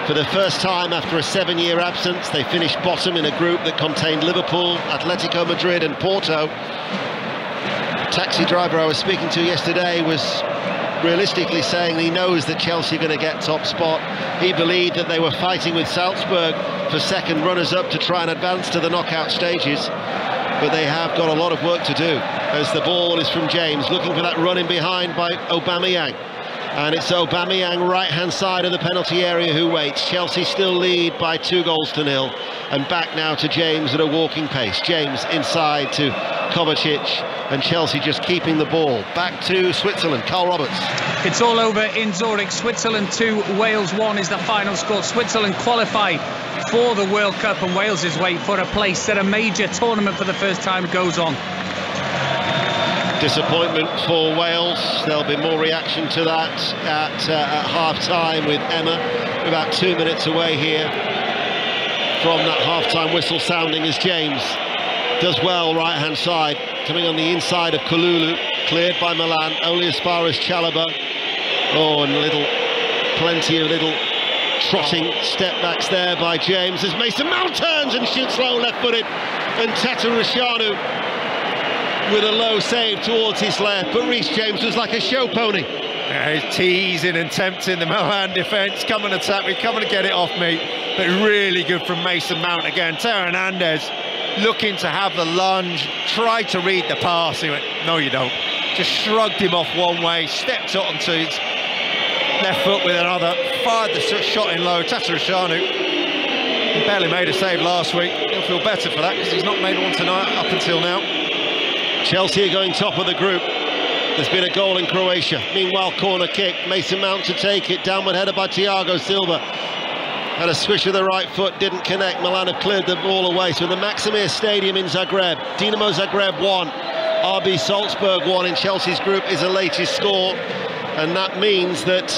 for the first time after a 7-year absence. They finished bottom in a group that contained Liverpool, Atletico Madrid and Porto. The taxi driver I was speaking to yesterday was realistically saying he knows that Chelsea are going to get top spot. He believed that they were fighting with Salzburg for second runners-up to try and advance to the knockout stages, but they have got a lot of work to do as the ball is from James, looking for that run in behind by Aubameyang, and it's Aubameyang right-hand side of the penalty area who waits. Chelsea still lead by 2-0, and back now to James at a walking pace. James inside to Kovacic, and Chelsea just keeping the ball. Back to Switzerland, Carl Roberts. It's all over in Zurich. Switzerland 2, Wales 1 is the final score. Switzerland qualify for the World Cup, and Wales's wait for a place at a major tournament for the first time goes on. Disappointment for Wales. There'll be more reaction to that at half-time with Emma. We're about 2 minutes away here from that half-time whistle sounding as James does well right-hand side, coming on the inside of Kalulu, cleared by Milan, only as far as Chalobah. Oh, and plenty of little trotting step backs there by James as Mason Mount turns and shoots low left-footed, and Tatarusanu with a low save towards his left, but Reece James was like a show pony. He's teasing and tempting the Milan defence. Come and attack me, come and get it off me. But really good from Mason Mount again. Teo Hernandez looking to have the lunge, tried to read the pass. He went, no, you don't. Just shrugged him off one way, stepped up onto his left foot with another, fired the shot in low. Tatarusanu, he barely made a save last week. He'll feel better for that because he's not made one tonight up until now. Chelsea are going top of the group. There's been a goal in Croatia. Meanwhile, corner kick. Mason Mount to take it. Downward header by Thiago Silva. Had a swish of the right foot, didn't connect. Milan have cleared the ball away. So the Maximir Stadium in Zagreb. Dinamo Zagreb 1. RB Salzburg 1 in Chelsea's group is the latest score. And that means that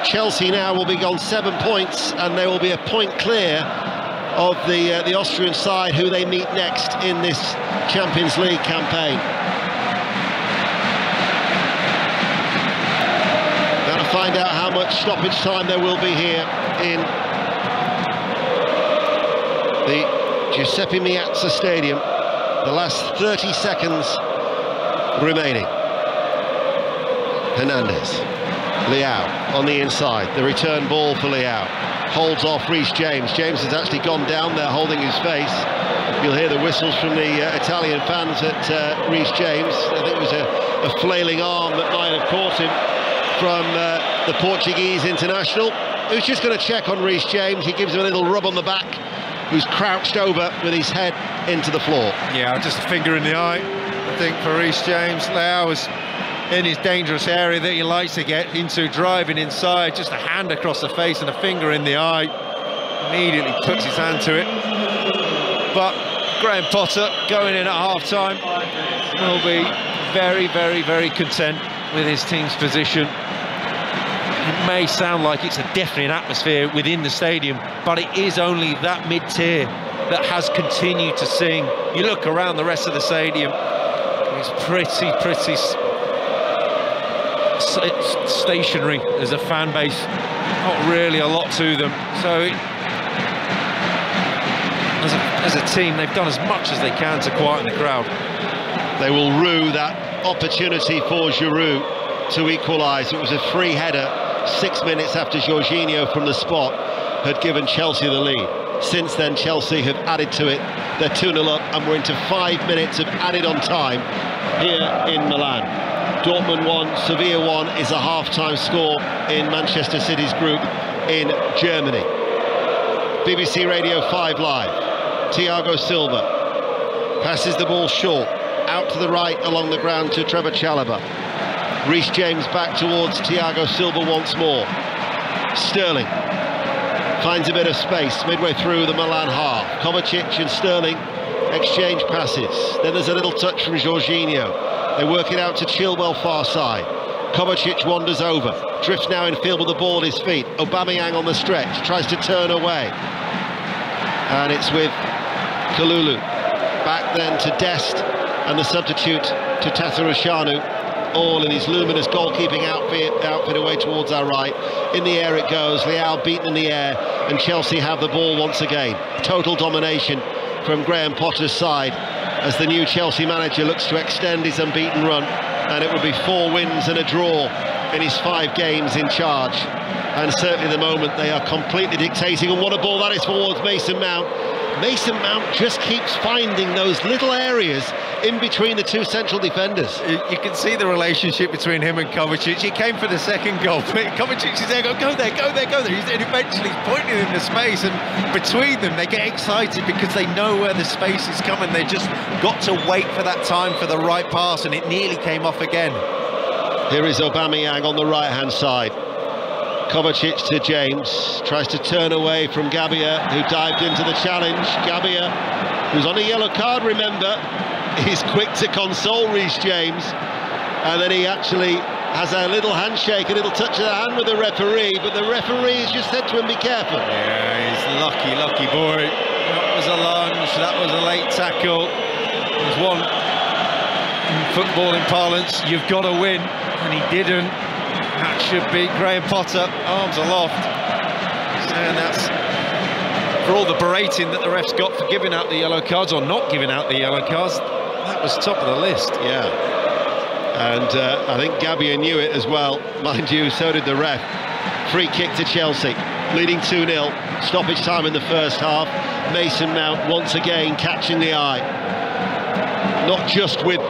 Chelsea now will be on 7 points and they will be a point clear of the Austrian side who they meet next in this Champions League campaign. Going to find out how much stoppage time there will be here in the Giuseppe Meazza Stadium. The last 30 seconds remaining. Hernandez, Leao on the inside, the return ball for Leao, holds off Reece James. James has actually gone down there holding his face. You'll hear the whistles from the Italian fans at Reece James. I think it was a flailing arm that might have caught him from the Portuguese international, who's just going to check on Reece James. He gives him a little rub on the back, who's crouched over with his head into the floor. Yeah, just a finger in the eye, I think, for Reece James. Leao was in his dangerous area that he likes to get into, driving inside, just a hand across the face and a finger in the eye. Immediately puts his hand to it. But Graham Potter, going in at half-time, will be very, very, very content with his team's position. It may sound like it's definitely an atmosphere within the stadium, but it is only that mid-tier that has continued to sing. You look around the rest of the stadium, it's pretty stationary as a fan base, not really a lot to them. So as a team, they've done as much as they can to quieten the crowd. They will rue that opportunity for Giroud to equalise. It was a free header 6 minutes after Jorginho from the spot had given Chelsea the lead. Since then, Chelsea have added to it. They're 2-0 up and we're into 5 minutes of added on time here in Milan. Dortmund 1, Sevilla 1 is a half-time score in Manchester City's group in Germany. BBC Radio 5 Live. Thiago Silva passes the ball short, out to the right along the ground to Trevor Chalobah. Reece James back towards Thiago Silva once more. Sterling finds a bit of space midway through the Milan half. Kovacic and Sterling exchange passes. Then there's a little touch from Jorginho. They work it out to Chilwell far side. Kovacic wanders over, drifts now in field with the ball at his feet. Aubameyang on the stretch, tries to turn away. And it's with Kalulu. Back then to Dest and the substitute to Tatarusanu, all in his luminous goalkeeping outfit away towards our right. In the air it goes, Leao beaten in the air, and Chelsea have the ball once again. Total domination from Graham Potter's side as the new Chelsea manager looks to extend his unbeaten run, and it would be 4 wins and a draw in his 5 games in charge. And certainly the moment they are completely dictating, and what a ball that is towards Mason Mount. Mason Mount just keeps finding those little areas in between the two central defenders. You can see the relationship between him and Kovacic. He came for the second goal, but Kovacic is there, go there, go there, go there. And eventually he's pointing in the space, and between them they get excited because they know where the space is coming. They just got to wait for that time for the right pass, and it nearly came off again. Here is Aubameyang on the right-hand side. Kovacic to James, tries to turn away from Gabbia, who dived into the challenge. Gabbia, who's on a yellow card, remember, he's quick to console Reece James, and then he actually has a little handshake, a little touch of the hand with the referee, but the referee has just said to him, be careful. Yeah, he's lucky boy. That was a lunge, that was a late tackle. There's one, in footballing parlance, you've got to win, and he didn't. That should be Graham Potter, arms aloft. And that's for all the berating that the refs got for giving out the yellow cards, or not giving out the yellow cards. That was top of the list. Yeah. And I think Gabia knew it as well. Mind you, so did the ref. Free kick to Chelsea, leading 2-0. Stoppage time in the first half. Mason Mount once again catching the eye. Not just with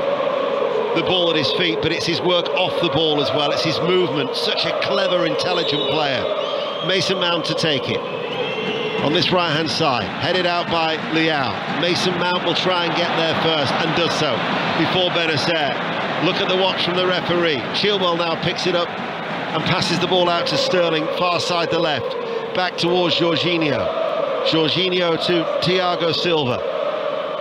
the ball at his feet, but it's his work off the ball as well. It's his movement. Such a clever, intelligent player. Mason Mount to take it. On this right-hand side, headed out by Leao. Mason Mount will try and get there first, and does so before Benacer. Look at the watch from the referee. Chilwell now picks it up and passes the ball out to Sterling, far side the left. Back towards Jorginho. Jorginho to Thiago Silva.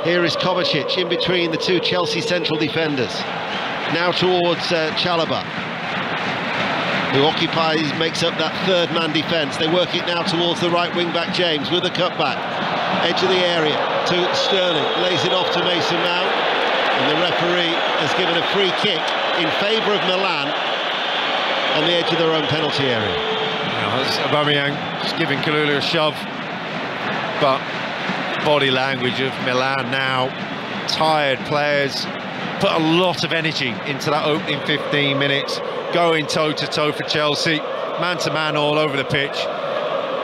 Here is Kovacic in between the two Chelsea central defenders. Now towards Chalobah, who makes up that third man defence. They work it now towards the right wing back James with a cutback. Edge of the area to Sterling, lays it off to Mason Mount, and the referee has given a free kick in favour of Milan on the edge of their own penalty area. Aubameyang just giving Kalulu a shove, but body language of Milan now, tired players, put a lot of energy into that opening 15 minutes, going toe-to-toe for Chelsea, man-to-man all over the pitch.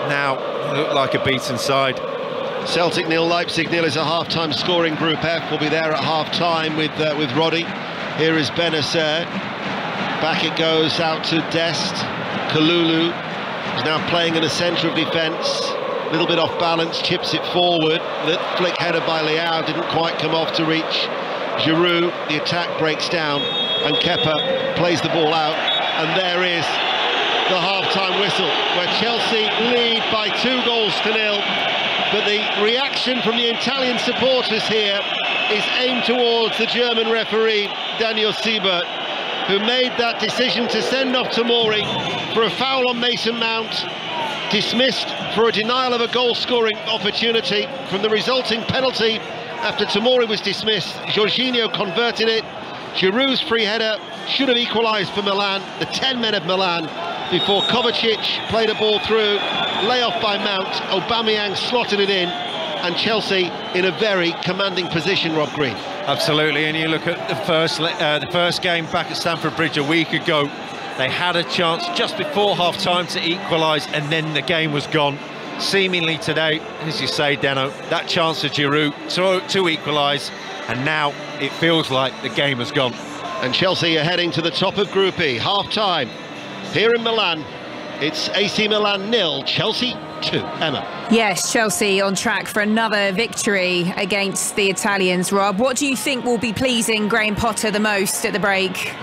Now look like a beaten side. Celtic 0, Leipzig 0 is a half-time scoring Group F. We'll be there at half-time with Roddy. Here is Benacer. Back it goes out to Dest. Kalulu is now playing in the centre of defence. A little bit off balance, chips it forward. The flick headed by Leao didn't quite come off to reach Giroud. The attack breaks down and Kepa plays the ball out. And there is the half-time whistle, where Chelsea lead by 2-0. But the reaction from the Italian supporters here is aimed towards the German referee, Daniel Siebert, who made that decision to send off Tomori for a foul on Mason Mount, dismissed for a denial of a goal-scoring opportunity from the resulting penalty after Tomori was dismissed. Jorginho converted it. Giroud's free header should have equalised for Milan, the 10 men of Milan, before Kovacic played a ball through, lay-off by Mount, Aubameyang slotted it in, and Chelsea in a very commanding position, Rob Green. Absolutely, and you look at the first game back at Stamford Bridge a week ago, they had a chance just before half-time to equalise, and then the game was gone. Seemingly today, as you say, Deno, that chance of Giroud to equalise, and now it feels like the game has gone. And Chelsea are heading to the top of Group E, half-time. Here in Milan, it's AC Milan 0, Chelsea 2. Emma. Yes, Chelsea on track for another victory against the Italians, Rob. What do you think will be pleasing Graham Potter the most at the break?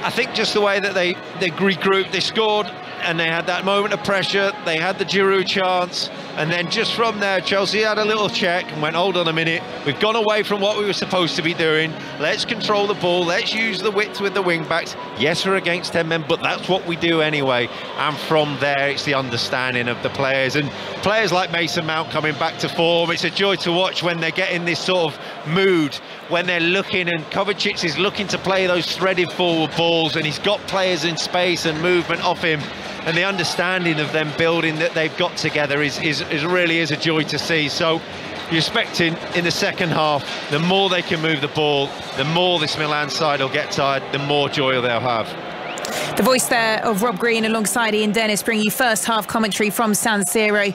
I think just the way that they regrouped, they scored and they had that moment of pressure, they had the Giroud chance, and then just from there Chelsea had a little check and went, hold on a minute, we've gone away from what we were supposed to be doing, let's control the ball, let's use the width with the wing backs. Yes, we're against 10 men, but that's what we do anyway. And from there it's the understanding of the players, and players like Mason Mount coming back to form. It's a joy to watch when they're getting this sort of mood, when they're looking, and Kovacic is looking to play those threaded forward balls, and he's got players in space and movement off him, and the understanding of them building that they've got together is really a joy to see. So you're expecting in the second half, the more they can move the ball, the more this Milan side will get tired, the more joy they'll have. The voice there of Rob Green alongside Ian Dennis, bringing you first half commentary from San Siro,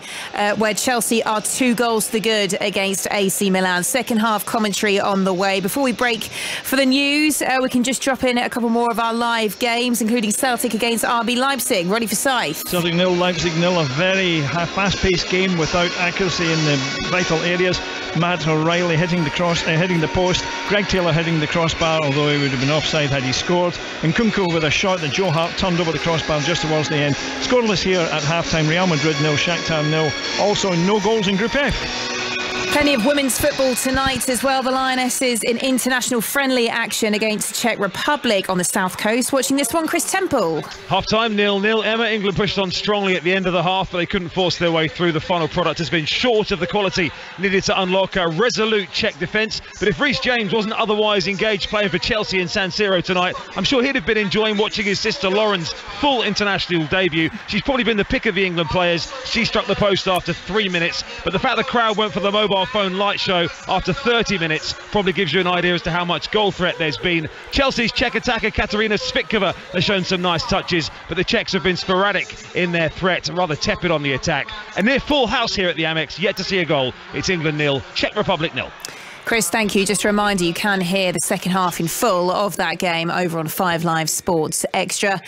where Chelsea are 2-0 against AC Milan. Second half commentary on the way. Before we break for the news, we can just drop in a couple more of our live games, including Celtic against RB Leipzig. Ready for Scythe? Celtic 0, Leipzig 0, a very fast-paced game without accuracy in the vital areas. Matt O'Reilly hitting the post, Greg Taylor hitting the crossbar, although he would have been offside had he scored, and Kunku with a shot that Joe Hart turned over the crossbar just towards the end. Scoreless here at half-time. Real Madrid 0, Shakhtar 0. Also no goals in Group F. Plenty of women's football tonight as well. The Lionesses in international friendly action against the Czech Republic on the south coast. Watching this one, Chris Temple. Half-time 0-0. Emma, England pushed on strongly at the end of the half, but they couldn't force their way through. The final product has been short of the quality needed to unlock a resolute Czech defence. But if Reece James wasn't otherwise engaged playing for Chelsea in San Siro tonight, I'm sure he'd have been enjoying watching his sister Lauren's full international debut. She's probably been the pick of the England players. She struck the post after 3 minutes, but the fact the crowd went for the mobile phone light show after 30 minutes probably gives you an idea as to how much goal threat there's been. Chelsea's Czech attacker Katarina Svitkova has shown some nice touches, but the Czechs have been sporadic in their threat, rather tepid on the attack. A near full house here at the Amex, yet to see a goal. It's England 0, Czech Republic 0. Chris, thank you. Just a reminder, you can hear the second half in full of that game over on 5 Live Sports Extra.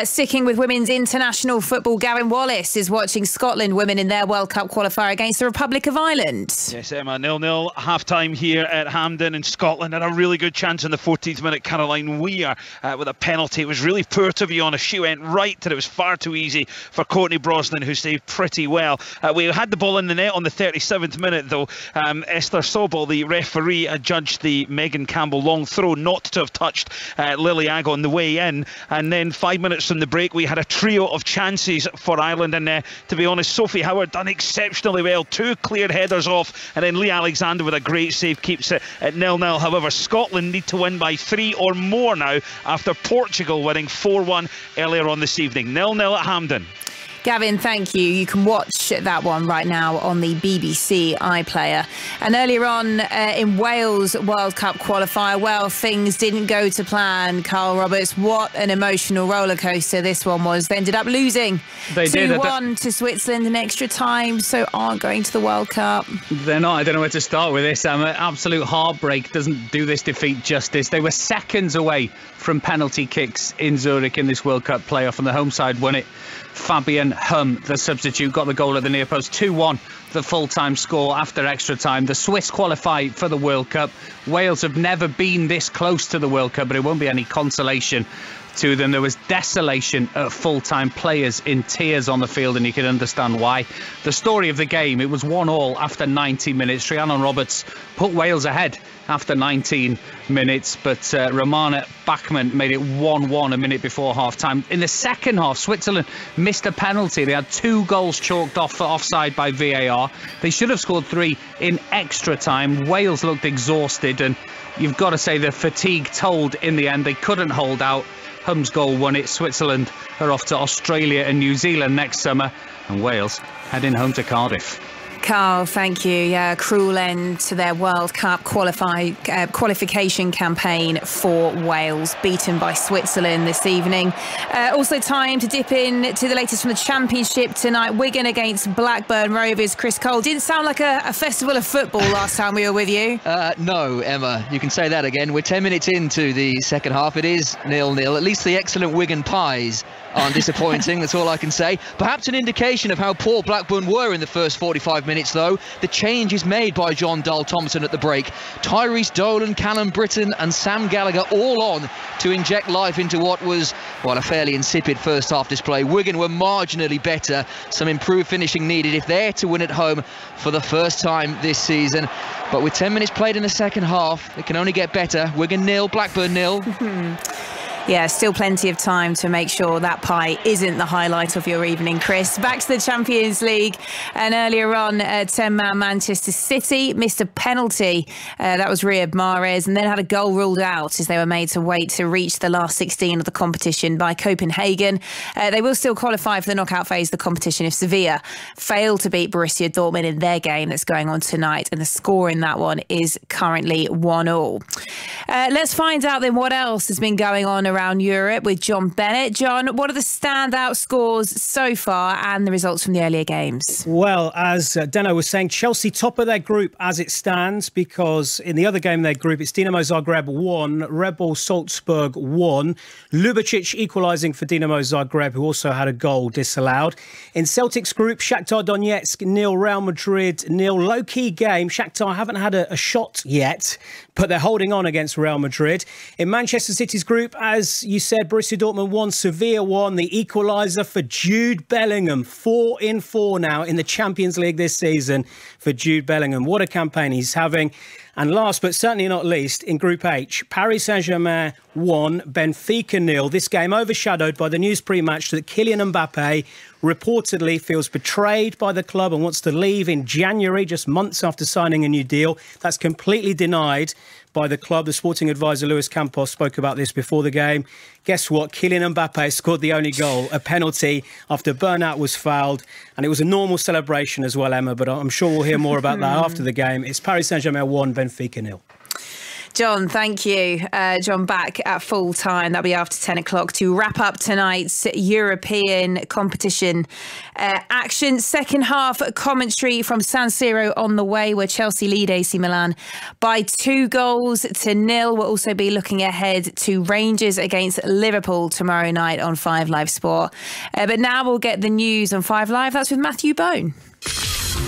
Sticking with women's international football, Gavin Wallace is watching Scotland women in their World Cup qualifier against the Republic of Ireland. Yes, Emma, 0-0 half-time here at Hampden, and Scotland had a really good chance in the 14th minute. Caroline Weir with a penalty. It was really poor, to be honest. She went right and it was far too easy for Courtney Brosnan, who saved pretty well. We had the ball in the net on the 37th minute, though. Esther Sobel, the referee, adjudged the Megan Campbell long throw not to have touched Lily Agg on the way in. And then 5 minutes from the break, we had a trio of chances for Ireland. And to be honest, Sophie Howard done exceptionally well. 2 cleared headers off, and then Lee Alexander with a great save keeps it at 0-0. However, Scotland need to win by 3 or more now after Portugal winning 4-1 earlier on this evening. 0-0 at Hampden. Gavin, thank you. You can watch that one right now on the BBC iPlayer. And earlier on in Wales World Cup qualifier, well, things didn't go to plan. Carl Roberts, what an emotional roller coaster this one was. They ended up losing 2-1 to Switzerland in extra time, so aren't going to the World Cup. They're not. I don't know where to start with this. Absolute heartbreak doesn't do this defeat justice. They were seconds away from penalty kicks in Zurich in this World Cup playoff, and the home side won it. Fabian Hum, the substitute, got the goal at the near post. 2-1, the full-time score after extra time. The Swiss qualify for the World Cup. Wales have never been this close to the World Cup, but it won't be any consolation to them. There was desolation at full-time, players in tears on the field, and you can understand why. The story of the game, it was 1-1 after 90 minutes. Rhiannon Roberts put Wales ahead after 19 minutes, but Romana Bachmann made it 1-1 a minute before half-time. In the second half, Switzerland missed a penalty. They had 2 goals chalked off for offside by VAR. They should have scored 3 in extra time. Wales looked exhausted, and you've got to say the fatigue told in the end. They couldn't hold out. Hum's goal won it. Switzerland are off to Australia and New Zealand next summer, and Wales heading home to Cardiff. Carl, thank you. Yeah, a cruel end to their World Cup qualification campaign for Wales, beaten by Switzerland this evening. Also time to dip in to the latest from the Championship tonight. Wigan against Blackburn Rovers. Chris Cole, didn't sound like a festival of football last time we were with you. No, Emma, you can say that again. We're 10 minutes into the second half. It is 0-0. At least the excellent Wigan pies aren't disappointing. That's all I can say. Perhaps an indication of how poor Blackburn were in the first 45 minutes, though. The change is made by John Dull-Thompson at the break. Tyrese Dolan, Callum Britton and Sam Gallagher all on to inject life into what was, well, a fairly insipid first half display. Wigan were marginally better. Some improved finishing needed if they're to win at home for the first time this season. But with 10 minutes played in the second half, it can only get better. Wigan 0, Blackburn 0. Yeah, still plenty of time to make sure that pie isn't the highlight of your evening, Chris. Back to the Champions League. And earlier on, 10-man Manchester City missed a penalty. That was Riyad Mahrez, and then had a goal ruled out as they were made to wait to reach the last 16 of the competition by Copenhagen. They will still qualify for the knockout phase of the competition if Sevilla fail to beat Borussia Dortmund in their game that's going on tonight. And the score in that one is currently 1-1. Let's find out then what else has been going on around Europe with John Bennett. John, what are the standout scores so far and the results from the earlier games? Well, as Deno was saying, Chelsea top of their group as it stands, because in the other game in their group, it's Dinamo Zagreb 1, Red Bull Salzburg 1, Ljubicic equalising for Dinamo Zagreb, who also had a goal disallowed. In Celtic's group, Shakhtar Donetsk 0, Real Madrid 0. Low-key game. Shakhtar haven't had a shot yet, but they're holding on against Real Madrid. In Manchester City's group, as you said, Borussia Dortmund 1, Sevilla 1. The equaliser for Jude Bellingham. 4 in 4 now in the Champions League this season for Jude Bellingham. What a campaign he's having. And last but certainly not least, in Group H, Paris Saint-Germain 1, Benfica 0. This game overshadowed by the news pre-match that Kylian Mbappe reportedly feels betrayed by the club and wants to leave in January, just months after signing a new deal. That's completely denied by the club. The sporting advisor Luis Campos spoke about this before the game. Guess what? Kylian Mbappe scored the only goal, a penalty after Bernat was fouled. And it was a normal celebration as well, Emma, but I'm sure we'll hear hear more about that after the game. It's Paris Saint-Germain 1, Benfica 0. John, thank you. John, back at full time. That'll be after 10 o'clock to wrap up tonight's European competition action. Second half commentary from San Siro on the way, where Chelsea lead AC Milan by 2-0. We'll also be looking ahead to Rangers against Liverpool tomorrow night on 5 Live Sport. But now we'll get the news on 5 Live. That's with Matthew Bone.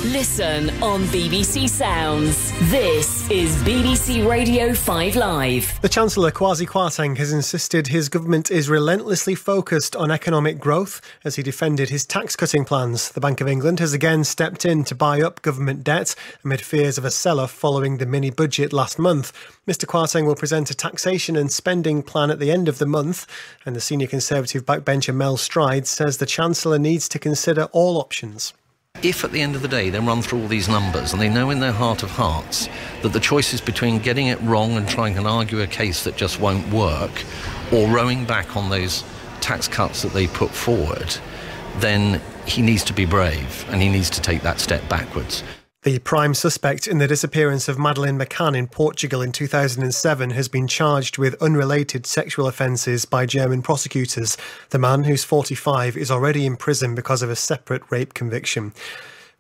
Listen on BBC Sounds. This is BBC Radio 5 Live. The Chancellor, Kwasi Kwarteng, has insisted his government is relentlessly focused on economic growth as he defended his tax-cutting plans. The Bank of England has again stepped in to buy up government debt amid fears of a sell-off following the mini-budget last month. Mr Kwarteng will present a taxation and spending plan at the end of the month, and the senior Conservative backbencher Mel Stride says the Chancellor needs to consider all options. If at the end of the day they run through all these numbers and they know in their heart of hearts that the choice is between getting it wrong and trying to argue a case that just won't work, or rowing back on those tax cuts that they put forward, then he needs to be brave and he needs to take that step backwards. The prime suspect in the disappearance of Madeleine McCann in Portugal in 2007 has been charged with unrelated sexual offences by German prosecutors. The man, who's 45, is already in prison because of a separate rape conviction.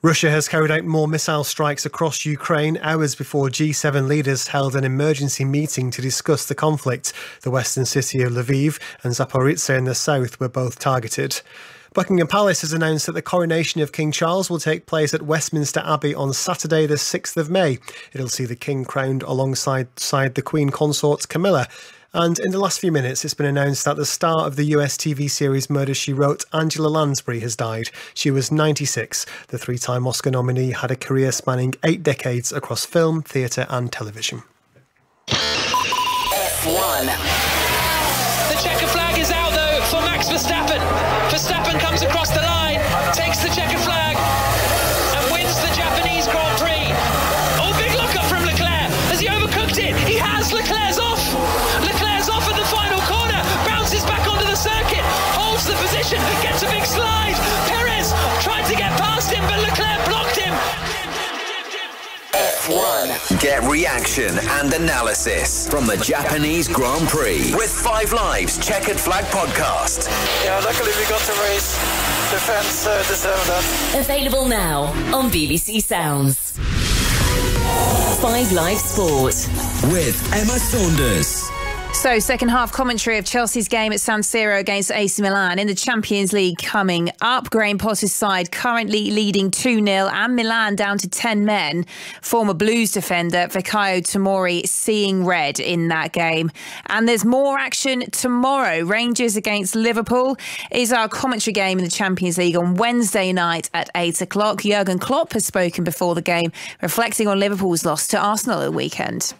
Russia has carried out more missile strikes across Ukraine hours before G7 leaders held an emergency meeting to discuss the conflict. The western city of Lviv and Zaporizhzhia in the south were both targeted. Buckingham Palace has announced that the coronation of King Charles will take place at Westminster Abbey on Saturday the 6th of May. It'll see the King crowned alongside the Queen Consort Camilla. And in the last few minutes, it's been announced that the star of the US TV series Murder, She Wrote, Angela Lansbury, has died. She was 96. The 3-time Oscar nominee had a career spanning 8 decades across film, theatre and television. F1. The checker flag is out, though, for Max Verstappen. Verstappen comes across the line, takes the checker flag and wins the Japanese Grand Prix. Oh, big look-up from Leclerc. Has he overcooked it? He has. Leclerc's off. Leclerc's off at the final corner. Bounces back onto the circuit. Holds the position. Gets a big slide. Perez tried to get past him, but Leclerc blocked him. F1. Get reaction and analysis from the Japanese Grand Prix with 5 Live's Checkered Flag podcast. Yeah, luckily we got the race. The fans deserve that. Available now on BBC Sounds. 5 Live Sport with Emma Saunders. So, second half commentary of Chelsea's game at San Siro against AC Milan in the Champions League coming up. Graham Potter's side currently leading 2-0 and Milan down to 10 men. Former Blues defender Fikayo Tomori seeing red in that game. And there's more action tomorrow. Rangers against Liverpool is our commentary game in the Champions League on Wednesday night at 8 o'clock. Jurgen Klopp has spoken before the game, reflecting on Liverpool's loss to Arsenal at the weekend.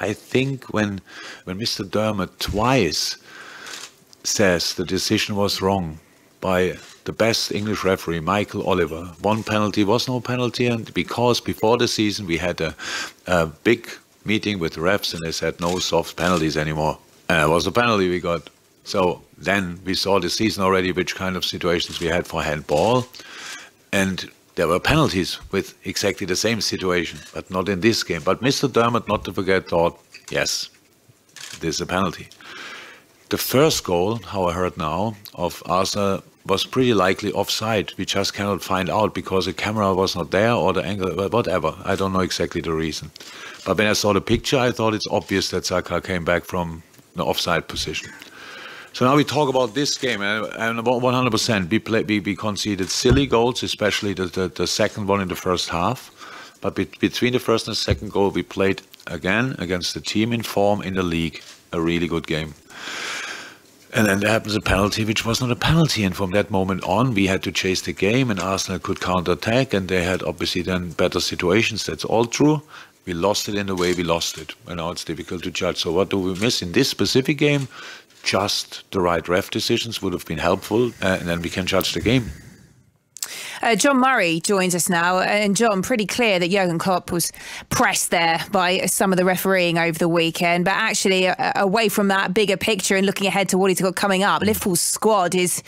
I think when Mr. Dermot twice says the decision was wrong by the best English referee, Michael Oliver, one penalty was no penalty, and because before the season we had a big meeting with the refs and they said no soft penalties anymore. And it was a penalty we got. So then we saw the season already which kind of situations we had for handball, and there were penalties with exactly the same situation, but not in this game. But Mr. Dermot, not to forget, thought, yes, this is a penalty. The first goal, how I heard now, of Arsenal was pretty likely offside. We just cannot find out because the camera was not there or the angle, whatever. I don't know exactly the reason. But when I saw the picture, I thought it's obvious that Saka came back from the offside position. So now we talk about this game, and about 100%. We conceded silly goals, especially the second one in the first half. But between the first and second goal, we played again against the team in form in the league, a really good game. And then there happens a penalty, which was not a penalty. And from that moment on, we had to chase the game, and Arsenal could counter-attack, and they had obviously then better situations. That's all true. We lost it in the way we lost it. And now it's difficult to judge. So what do we miss in this specific game? Just the right ref decisions would have been helpful, and then we can judge the game. John Murray joins us now, and John, pretty clear that Jurgen Klopp was pressed there by some of the refereeing over the weekend, but actually away from that bigger picture and looking ahead to what he's got coming up, Liverpool's squad is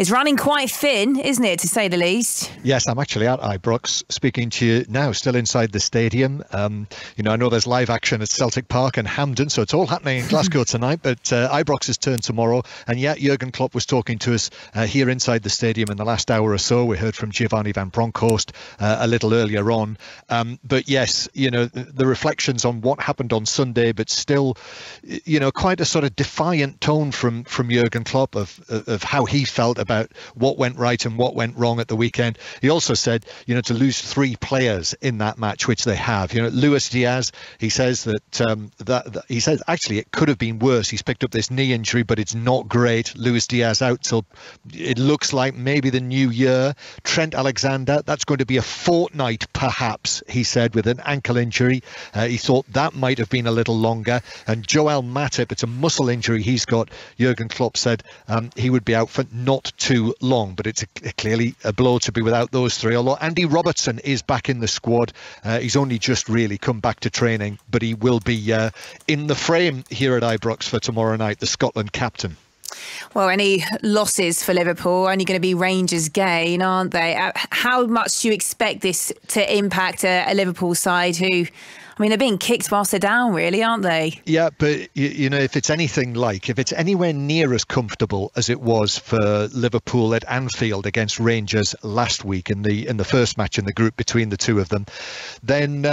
running quite thin, isn't it, to say the least? Yes, I'm actually at Ibrox speaking to you now, still inside the stadium. I know there's live action at Celtic Park and Hampden, so it's all happening in Glasgow tonight, but Ibrox's turn tomorrow. And yet Jurgen Klopp was talking to us here inside the stadium in the last hour or so. We heard from Giovanni van Bronckhorst a little earlier on. But yes, the reflections on what happened on Sunday, but still, quite a sort of defiant tone from Jurgen Klopp of how he felt about what went right and what went wrong at the weekend. He also said, to lose 3 players in that match, which they have. Luis Diaz, he says that he says actually it could have been worse. He's picked up this knee injury, but it's not great. Luis Diaz out till it looks like maybe the new year. Trent Alexander, that's going to be a fortnight perhaps, he said, with an ankle injury. He thought that might have been a little longer. And Joel Matip, it's a muscle injury he's got. Jurgen Klopp said he would be out for not too long, but it's clearly a blow to be without those 3. Although Andy Robertson is back in the squad. He's only just really come back to training, but he will be in the frame here at Ibrox for tomorrow night, the Scotland captain. Well, any losses for Liverpool only going to be Rangers' gain, aren't they? How much do you expect this to impact a Liverpool side who, they're being kicked whilst they're down, really, aren't they? Yeah, but, if it's anywhere near as comfortable as it was for Liverpool at Anfield against Rangers last week in the first match in the group between the two of them, then,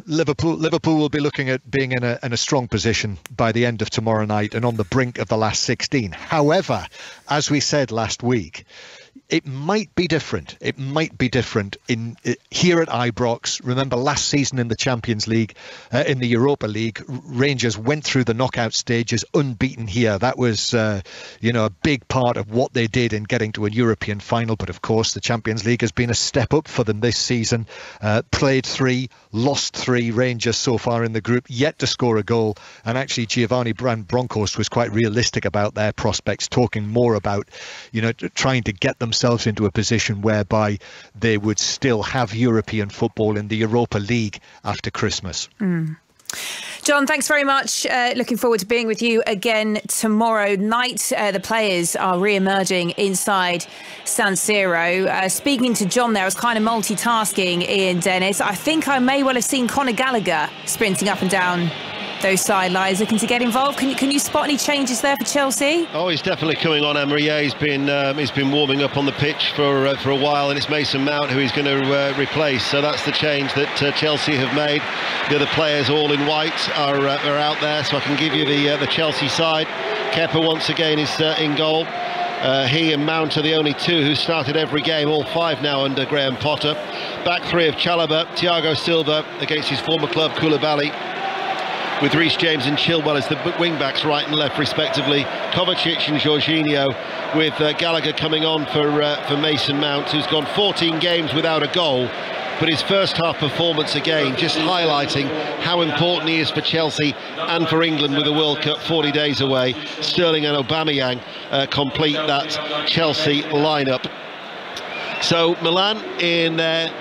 Liverpool will be looking at being in a strong position by the end of tomorrow night and on the brink of the last 16. However, as we said last week, it might be different. It might be different here at Ibrox. Remember last season in the Champions League, in the Europa League, Rangers went through the knockout stages unbeaten here. That was, a big part of what they did in getting to a European final. But of course, the Champions League has been a step up for them this season. Played 3, lost 3. Rangers so far in the group, yet to score a goal. And actually, Giovanni van Bronckhorst was quite realistic about their prospects, talking more about, trying to get themselves into a position whereby they would still have European football in the Europa League after Christmas. John, thanks very much. Looking forward to being with you again tomorrow night. The players are re-emerging inside San Siro. Speaking to John there, I was kind of multitasking, Ian Dennis. I think I may well have seen Conor Gallagher sprinting up and down those sidelines, looking to get involved. Can you spot any changes there for Chelsea? Oh, he's definitely coming on, Emery. Yeah, he's been warming up on the pitch for a while, and it's Mason Mount who he's going to replace. So that's the change that Chelsea have made. The other players, all in white, are out there. So I can give you the Chelsea side. Kepa once again is in goal. He and Mount are the only 2 who started every game, all 5 now under Graham Potter. Back 3 of Chalobah, Thiago Silva against his former club Koulibaly, with Reece James and Chilwell as the wing-backs right and left respectively. Kovacic and Jorginho, with Gallagher coming on for Mason Mount, who's gone 14 games without a goal. But his first half performance again, just highlighting how important he is for Chelsea and for England with the World Cup 40 days away. Sterling and Aubameyang complete that Chelsea lineup. So Milan in their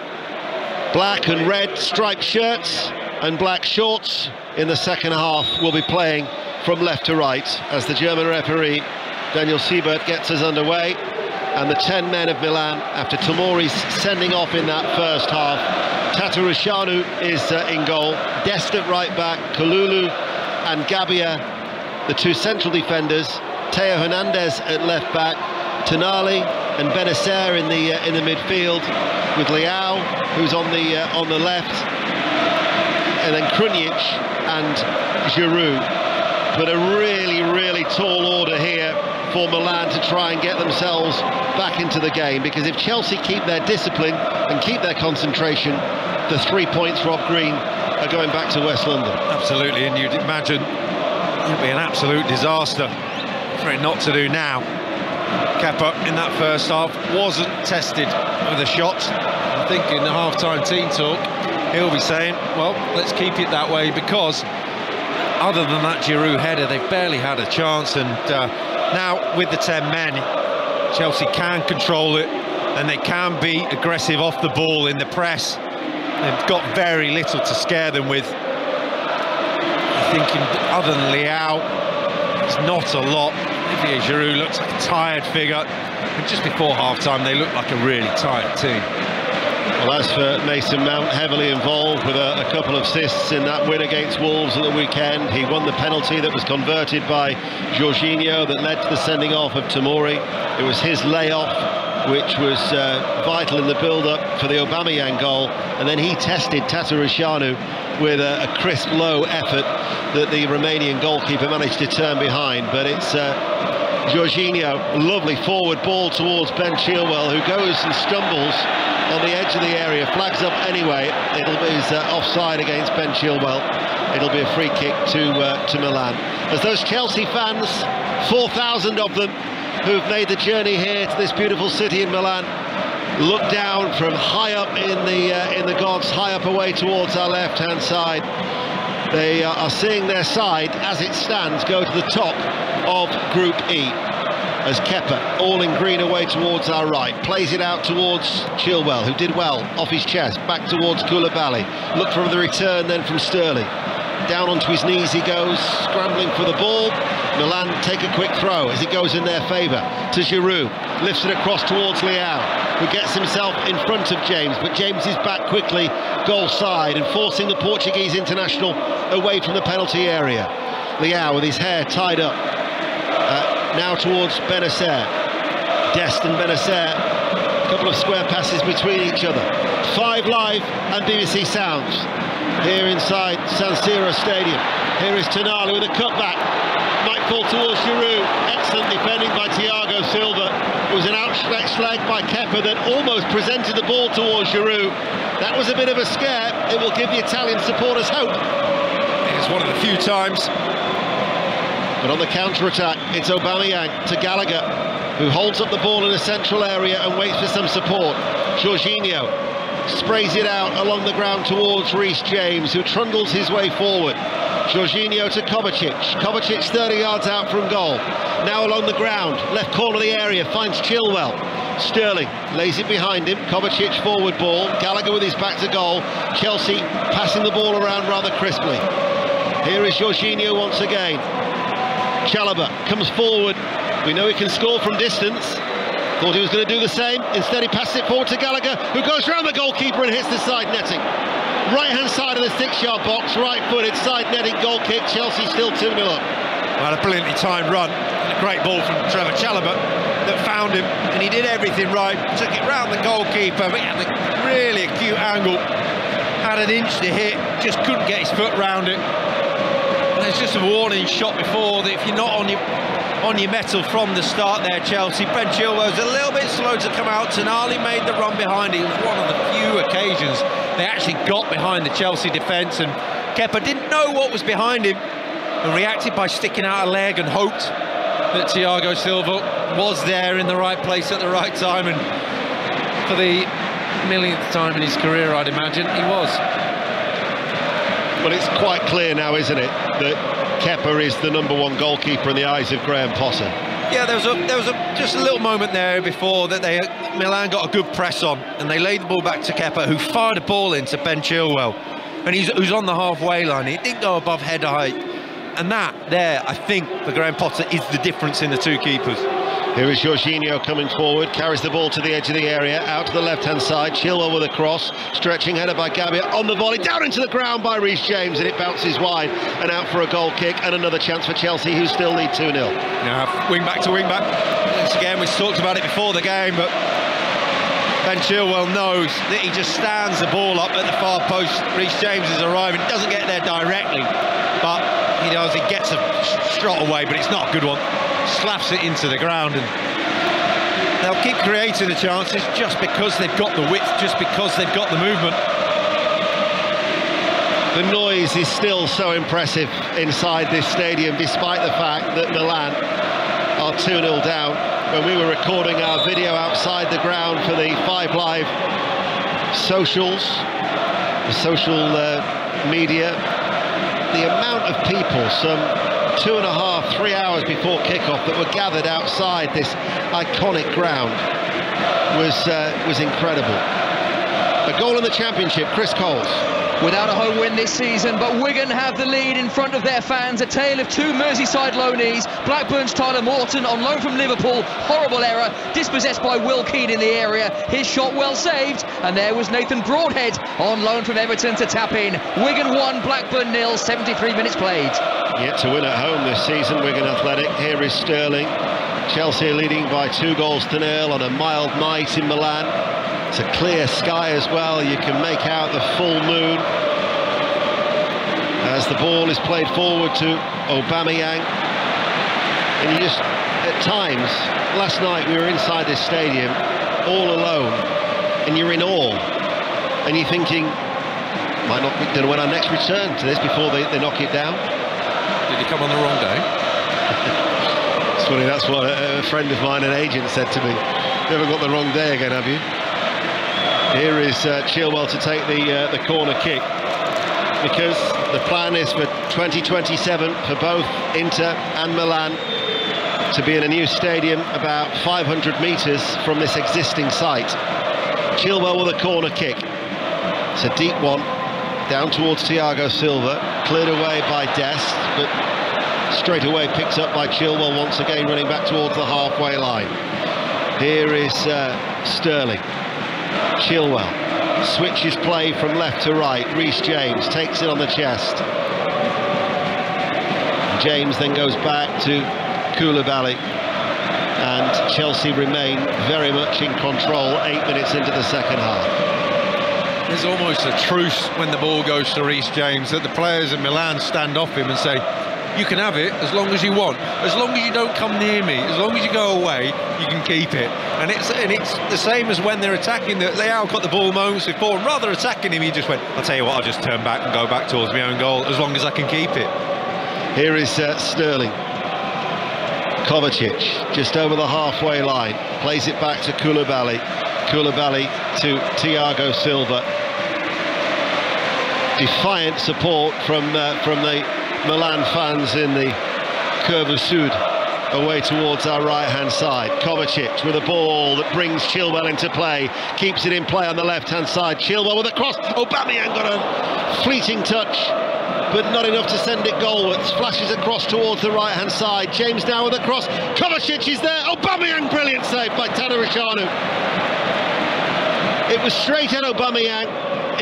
black and red striped shirts and black shorts in the second half will be playing from left to right as the German referee Daniel Siebert gets us underway, and the 10 men of Milan after Tomori's sending off in that first half. Tatarusanu is in goal, Dest at right back, Kalulu and Gabbia the 2 central defenders, Theo Hernandez at left back, Tonali and Benacer in the midfield, with Leao who's on the left, and then Krunic and Giroud. But a really tall order here for Milan to try and get themselves back into the game, because if Chelsea keep their discipline and keep their concentration, the 3 points Rob Green are going back to West London. Absolutely, and you'd imagine it'd be an absolute disaster for it not to do now. Kepa in that first half wasn't tested with a shot. I think in the half-time team talk he'll be saying, well, let's keep it that way, because other than that Giroud header, they've barely had a chance. And now with the 10 men, Chelsea can control it, and they can be aggressive off the ball in the press. They've got very little to scare them with. I'm thinking, other than Leao, it's not a lot. Olivier Giroud looks like a tired figure, and just before half-time they look like a really tired team. Well, as for Mason Mount, heavily involved with a couple of assists in that win against Wolves at the weekend. He won the penalty that was converted by Jorginho that led to the sending off of Tomori. It was his layoff which was vital in the build-up for the Aubameyang goal, and then he tested Tatarusanu with a crisp, low effort that the Romanian goalkeeper managed to turn behind. But it's Jorginho, lovely forward ball towards Ben Chilwell, who goes and stumbles on the edge of the area, flags up anyway. It'll be offside against Ben Chilwell. It'll be a free kick to Milan. As those Chelsea fans, 4,000 of them, who've made the journey here to this beautiful city in Milan, look down from high up in the gods, high up away towards our left-hand side. They are seeing their side, as it stands, go to the top of Group E, as Kepa, all in green, away towards our right, plays it out towards Chilwell, who did well, off his chest, back towards Koulibaly. Look for the return then from Sterling. Down onto his knees he goes, scrambling for the ball. Milan take a quick throw as it goes in their favour to Giroud. Lifts it across towards Leao, who gets himself in front of James, but James is back quickly goal side and forcing the Portuguese international away from the penalty area. Leao with his hair tied up. Now towards Benacer. Dest and Benacer, a couple of square passes between each other. 5 Live and BBC Sounds here inside San Siro Stadium. Here is Tonali with a cutback. Might fall towards Giroud. Excellent defending by Thiago Silva. It was an outstretched leg by Kepa that almost presented the ball towards Giroud. That was a bit of a scare. It will give the Italian supporters hope. It's one of the few times. But on the counter-attack, it's Aubameyang to Gallagher, who holds up the ball in the central area and waits for some support. Jorginho sprays it out along the ground towards Reece James, who trundles his way forward. Jorginho to Kovacic. Kovacic 30 yards out from goal. Now along the ground, left corner of the area, finds Chilwell. Sterling lays it behind him. Kovacic forward ball. Gallagher with his back to goal. Chelsea passing the ball around rather crisply. Here is Jorginho once again. Chalobah comes forward. We know he can score from distance. Thought he was going to do the same. Instead he passes it forward to Gallagher, who goes round the goalkeeper and hits the side netting. Right-hand side of the 6-yard box, right-footed side netting goal kick. Chelsea still 2-0 up. Well, a brilliantly timed run. And a great ball from Trevor Chalobah that found him, and he did everything right. Took it round the goalkeeper, but he had a really acute angle. Had an inch to hit, just couldn't get his foot round it. And there's just a warning shot before that if you're not on your mettle from the start there, Chelsea. Ben Chilwell's a little bit slow to come out. Tonali made the run behind him. It was one of the few occasions they actually got behind the Chelsea defence, and Kepa didn't know what was behind him and reacted by sticking out a leg and hoped that Thiago Silva was there in the right place at the right time, and for the millionth time in his career, I'd imagine, he was. Well, it's quite clear now, isn't it, that Kepa is the #1 goalkeeper in the eyes of Graham Potter. Yeah, there was just a little moment there before that Milan got a good press on, and they laid the ball back to Kepa, who fired a ball into Ben Chilwell, and who's on the halfway line. He didn't go above head height, and that there, I think, for Graham Potter, is the difference in the two keepers. Here is Jorginho coming forward, carries the ball to the edge of the area, out to the left-hand side. Chilwell with a cross, stretching header by Gabbia, on the volley, down into the ground by Reece James, and it bounces wide and out for a goal kick, and another chance for Chelsea, who still lead 2-0. Now, wing back to wing back. Once again, we've talked about it before the game, but Ben Chilwell knows that he just stands the ball up at the far post. Reece James is arriving, doesn't get there directly, but he knows he gets a strot away, but it's not a good one. Slaps it into the ground, and they'll keep creating the chances just because they've got the width, just because they've got the movement. The noise is still so impressive inside this stadium, despite the fact that Milan are 2-0 down. When we were recording our video outside the ground for the 5 Live socials, the social media, the amount of people, some 2.5–3 hours before kickoff, that were gathered outside this iconic ground was incredible. A goal in the Championship, Chris Coles. Without a home win this season, but Wigan have the lead in front of their fans. A tale of two Merseyside loanees. Blackburn's Tyler Morton on loan from Liverpool. Horrible error, dispossessed by Will Keane in the area. His shot well saved, and there was Nathan Broadhead on loan from Everton to tap in. Wigan 1, Blackburn 0, 73 minutes played. Yet to win at home this season, Wigan Athletic. Here is Sterling. Chelsea are leading by 2-0 on a mild night in Milan. It's a clear sky as well. You can make out the full moon as the ball is played forward to Aubameyang. And you just, at times, last night we were inside this stadium all alone, and you're in awe, and you're thinking, might not be, don't know when our next return to this before they knock it down. Did he come on the wrong day? It's funny, that's what a friend of mine, an agent, said to me. Never got the wrong day again, have you? Here is Chilwell to take the corner kick, because the plan is for 2027 for both Inter and Milan to be in a new stadium about 500 metres from this existing site. Chilwell with a corner kick. It's a deep one down towards Thiago Silva, cleared away by Dest, but straight away picked up by Chilwell once again, running back towards the halfway line. Here is Sterling. Chilwell switches play from left to right. Reece James takes it on the chest. James then goes back to Koulibaly, and Chelsea remain very much in control 8 minutes into the second half. There's almost a truce when the ball goes to Reece James, that the players in Milan stand off him and say, you can have it as long as you want, as long as you don't come near me, as long as you go away, you can keep it. And it's the same as when they're attacking. Leao got the ball moments before, and rather attacking him, he just went, I'll tell you what, I'll just turn back and go back towards my own goal as long as I can keep it. Here is Sterling. Kovacic just over the halfway line, plays it back to Koulibaly. Koulibaly to Thiago Silva. Defiant support from the Milan fans in the Curva Sud, away towards our right-hand side. Kovacic with a ball that brings Chilwell into play, keeps it in play on the left-hand side. Chilwell with a cross. Aubameyang got a fleeting touch, but not enough to send it goalwards. Flashes across towards the right-hand side. James now with a cross. Kovacic is there. Aubameyang, brilliant save by Tatarishanu. It was straight at Aubameyang.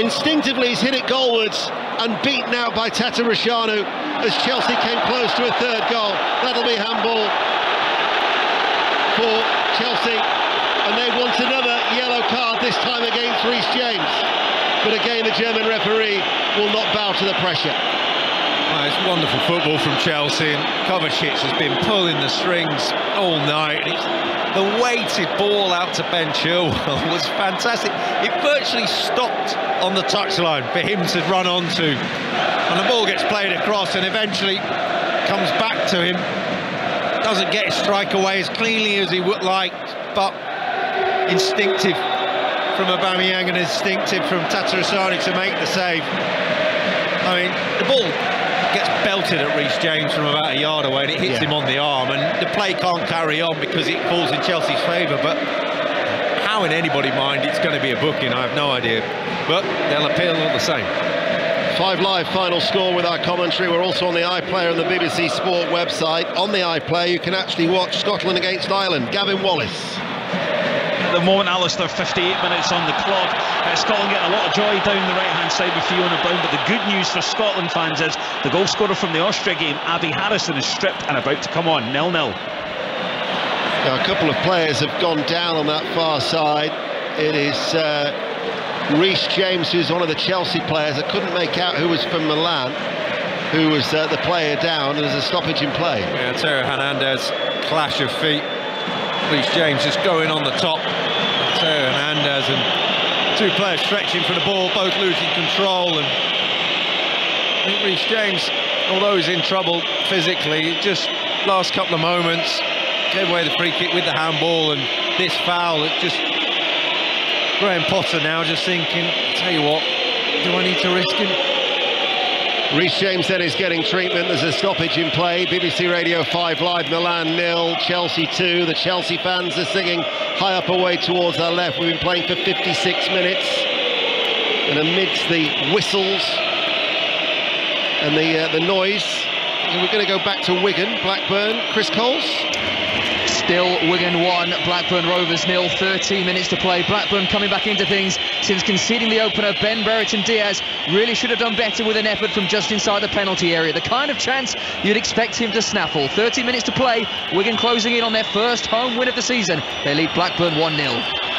Instinctively he's hit it goalwards and beaten out by Tatarishanu as Chelsea came close to a third goal. That'll be handball for Chelsea, and they want another yellow card, this time against Reece James. But again, the German referee will not bow to the pressure. Oh, it's wonderful football from Chelsea, and Kovacic has been pulling the strings all night. The weighted ball out to Ben Chilwell was fantastic. It virtually stopped on the touchline for him to run onto, and the ball gets played across and eventually comes back to him. Doesn't get his strike away as cleanly as he would like, but instinctive from Aubameyang and instinctive from Tatarishanu to make the save. I mean, the ball gets belted at Reece James from about a yard away, and it hits him on the arm, and the play can't carry on because it falls in Chelsea's favour. But how in anybody's mind it's going to be a booking, I have no idea, but they'll appeal all the same. 5 Live final score with our commentary. We're also on the iPlayer and the BBC Sport website. On the iPlayer you can actually watch Scotland against Ireland. Gavin Wallace. At the moment, Alistair, 58 minutes on the clock. Scotland getting a lot of joy down the right-hand side with Fiona Brown, but the good news for Scotland fans is the goal scorer from the Austria game, Abby Harrison, is stripped and about to come on, 0-0. Now, a couple of players have gone down on that far side. It is Reece James, who's one of the Chelsea players. I couldn't make out who was from Milan, who was the player down, and there's a stoppage in play. Yeah, Teo Hernandez, clash of feet. Reece James just going on the top. Teo Hernandez and two players stretching for the ball, both losing control. And I think Reece James, although he's in trouble physically, just last couple of moments gave away the free kick with the handball, and this foul, it just... Graham Potter now just thinking, tell you what, do I need to risk him? Reece James then is getting treatment. There's a stoppage in play. BBC Radio 5 Live, Milan 0, Chelsea 2. The Chelsea fans are singing high up away towards our left. We've been playing for 56 minutes. And amidst the whistles and the noise, we're going to go back to Wigan, Blackburn. Chris Coles? Still Wigan 1, Blackburn Rovers 0, 13 minutes to play. Blackburn coming back into things since conceding the opener. Ben Brereton Diaz really should have done better with an effort from just inside the penalty area. The kind of chance you'd expect him to snaffle. 13 minutes to play, Wigan closing in on their first home win of the season. They lead Blackburn 1-0.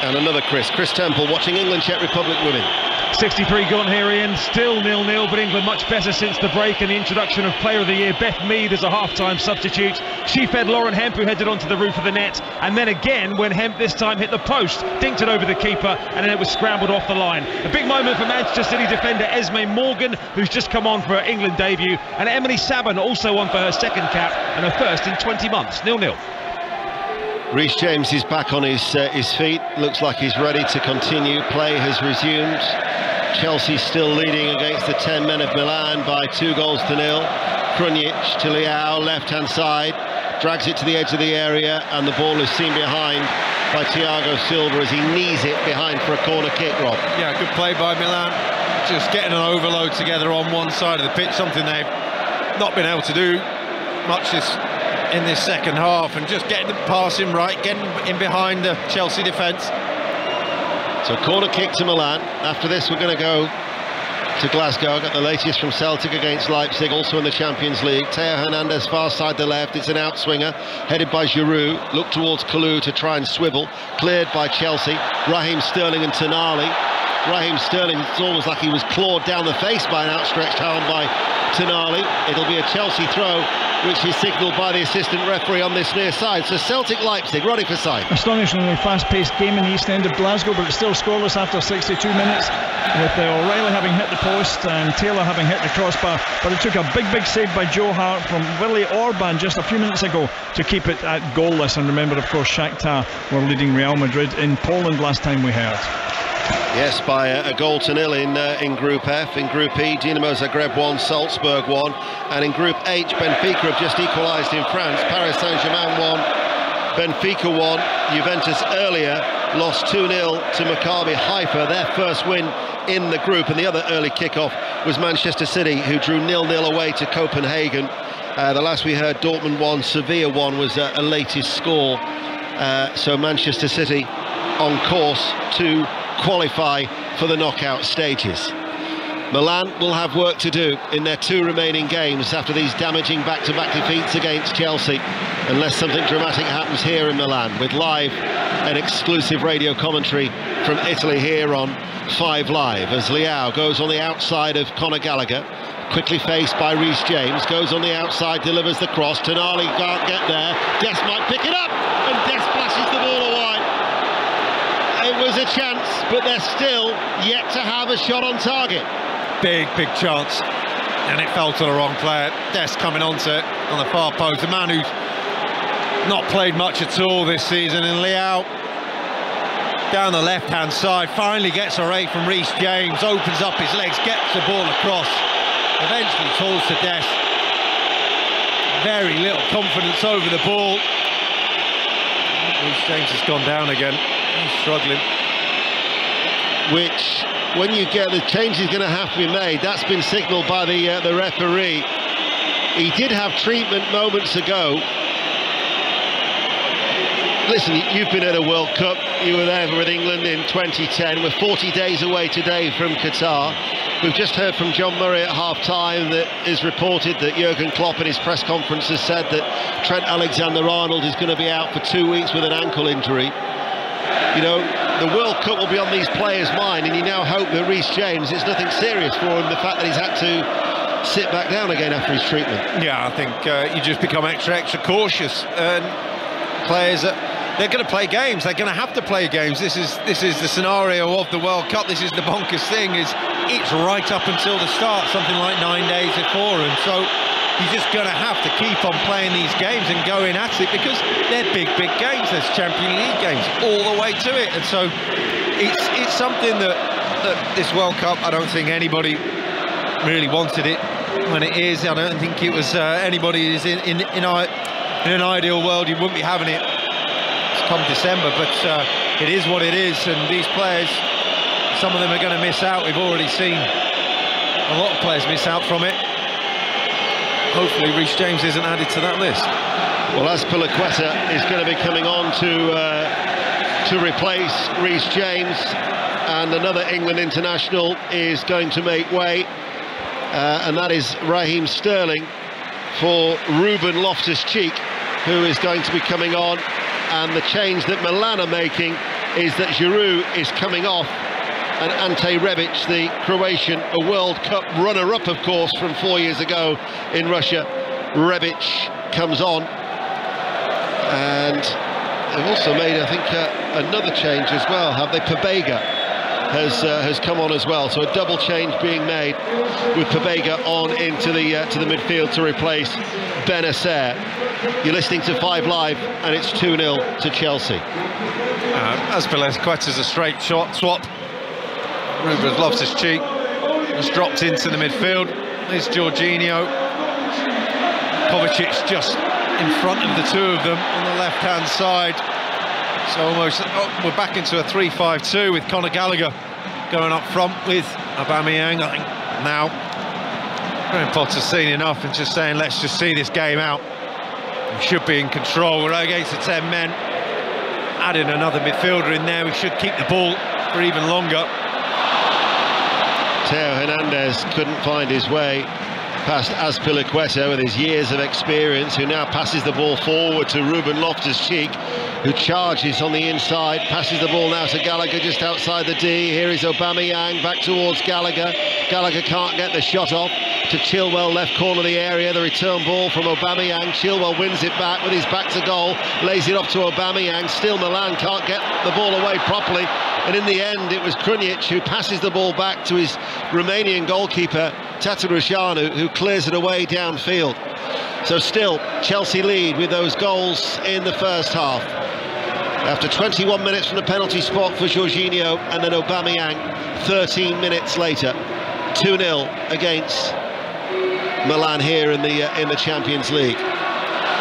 And another Chris Temple watching England, Czech Republic women. 63 gone here, Ian. Still 0-0, but England much better since the break and the introduction of Player of the Year Beth Mead as a half-time substitute. She fed Lauren Hemp, who headed onto the roof of the net, and then again when Hemp this time hit the post, dinked it over the keeper, and then it was scrambled off the line. A big moment for Manchester City defender Esme Morgan, who's just come on for her England debut, and Emily Sabin also on for her second cap and her first in 20 months. 0-0. Reece James is back on his feet. Looks like he's ready to continue. Play has resumed. Chelsea still leading against the 10 men of Milan by 2-0. Krunic to Leao, left-hand side, drags it to the edge of the area, and the ball is seen behind by Thiago Silva as he knees it behind for a corner kick, Rob. Yeah, good play by Milan. Just getting an overload together on one side of the pitch, something they've not been able to do much in this second half, and just getting the passing right, getting in behind the Chelsea defence. So corner kick to Milan. After this we're going to go to Glasgow. Got the latest from Celtic against Leipzig, also in the Champions League. Teo Hernandez far side the left. It's an outswinger headed by Giroud. Look towards Kalou to try and swivel. Cleared by Chelsea. Raheem Sterling and Tonali. Raheem Sterling, it's almost like he was clawed down the face by an outstretched hand by Tonali. It'll be a Chelsea throw, which is signalled by the assistant referee on this near side. So Celtic-Leipzig, Roddy Forsyth. Astonishingly fast-paced game in the east end of Glasgow, but it's still scoreless after 62 minutes, with O'Reilly having hit the post and Taylor having hit the crossbar. But it took a big save by Joe Hart from Willie Orban just a few minutes ago to keep it at goalless. And remember, of course, Shakhtar were leading Real Madrid in Poland last time we heard. Yes, by a 0-0 in Group F. In Group E, Dinamo Zagreb 1, Salzburg 1. And in Group H, Benfica have just equalised in France. Paris Saint-Germain 1, Benfica 1. Juventus earlier lost 2-0 to Maccabi Haifa, their first win in the group. And the other early kickoff was Manchester City, who drew 0-0 away to Copenhagen. The last we heard, Dortmund 1, Sevilla 1 was a latest score. So Manchester City on course to qualify for the knockout stages. Milan will have work to do in their 2 remaining games after these damaging back-to-back defeats against Chelsea, unless something dramatic happens here in Milan, with live and exclusive radio commentary from Italy here on 5 Live, as Leao goes on the outside of Conor Gallagher, quickly faced by Reece James, goes on the outside, delivers the cross. Tonali can't get there. Dest might pick it up, and Dest flashes the ball away. It was a chance, but they're still yet to have a shot on target. Big chance, and it fell to the wrong player. Dest coming onto it on the far post, the man who's not played much at all this season. And Leao down the left-hand side finally gets away from Reece James, opens up his legs, gets the ball across, eventually falls to Dest. Very little confidence over the ball. Reece James has gone down again. He's struggling. Which, when you get the change is going to have to be made, that's been signalled by the referee. He did have treatment moments ago. Listen, you've been at a World Cup. You were there with England in 2010. We're 40 days away today from Qatar. We've just heard from John Murray at half-time that is reported that Jurgen Klopp in his press conference has said that Trent Alexander-Arnold is going to be out for 2 weeks with an ankle injury. You know, the World Cup will be on these players' mind, and you now hope that Reece James, it's nothing serious for him, the fact that he's had to sit back down again after his treatment. Yeah, I think you just become extra cautious. And players, they're going to play games. They're going to have to play games. This is the scenario of the World Cup. This is the bonkers thing. It's right up until the start, something like 9 days before, and so you're just going to have to keep on playing these games and going at it, because they're big games. There's Champions League games all the way to it, and so it's something that this World Cup, I don't think anybody really wanted it when it is. I don't think it was anybody who's in an ideal world, you wouldn't be having it come December, but it is what it is, and these players, some of them are going to miss out. We've already seen a lot of players miss out from it. Hopefully Reece James isn't added to that list. Well, Azpilicueta is going to be coming on to replace Reece James, and another England international is going to make way, and that is Raheem Sterling for Ruben Loftus-Cheek, who is going to be coming on. And the change that Milan are making is that Giroud is coming off, and Ante Rebic, the Croatian, a World Cup runner-up, of course, from 4 years ago in Russia, Rebic comes on. And they've also made, I think, another change as well, have they? Pobega has come on as well, so a double change being made with Pobega on into the midfield to replace Benacer. You're listening to 5 Live, and it's 2-0 to Chelsea. Azpilicueta's a straight shot swap. Ruben Loftus-Cheek has dropped into the midfield. There's Jorginho. Kovacic just in front of the two of them on the left-hand side. So almost, we're back into a 3-5-2 with Conor Gallagher going up front with Aubameyang. I think now Graham Potter's seen enough and just saying, let's just see this game out. We should be in control. We're against the 10 men. Adding another midfielder in there, we should keep the ball for even longer. Theo Hernandez couldn't find his way past Azpilicueta with his years of experience, who now passes the ball forward to Ruben Loftus-Cheek, who charges on the inside, passes the ball now to Gallagher just outside the D. Here is Aubameyang back towards Gallagher. Gallagher can't get the shot off to Chilwell, left corner of the area. The return ball from Aubameyang. Chilwell wins it back with his back to goal, lays it off to Aubameyang. Still Milan can't get the ball away properly, and in the end it was Krunic who passes the ball back to his Romanian goalkeeper Tatarușanu, who clears it away downfield. So still Chelsea lead with those goals in the first half. After 21 minutes from the penalty spot for Jorginho, and then Aubameyang 13 minutes later. 2-0 against Milan here in the Champions League.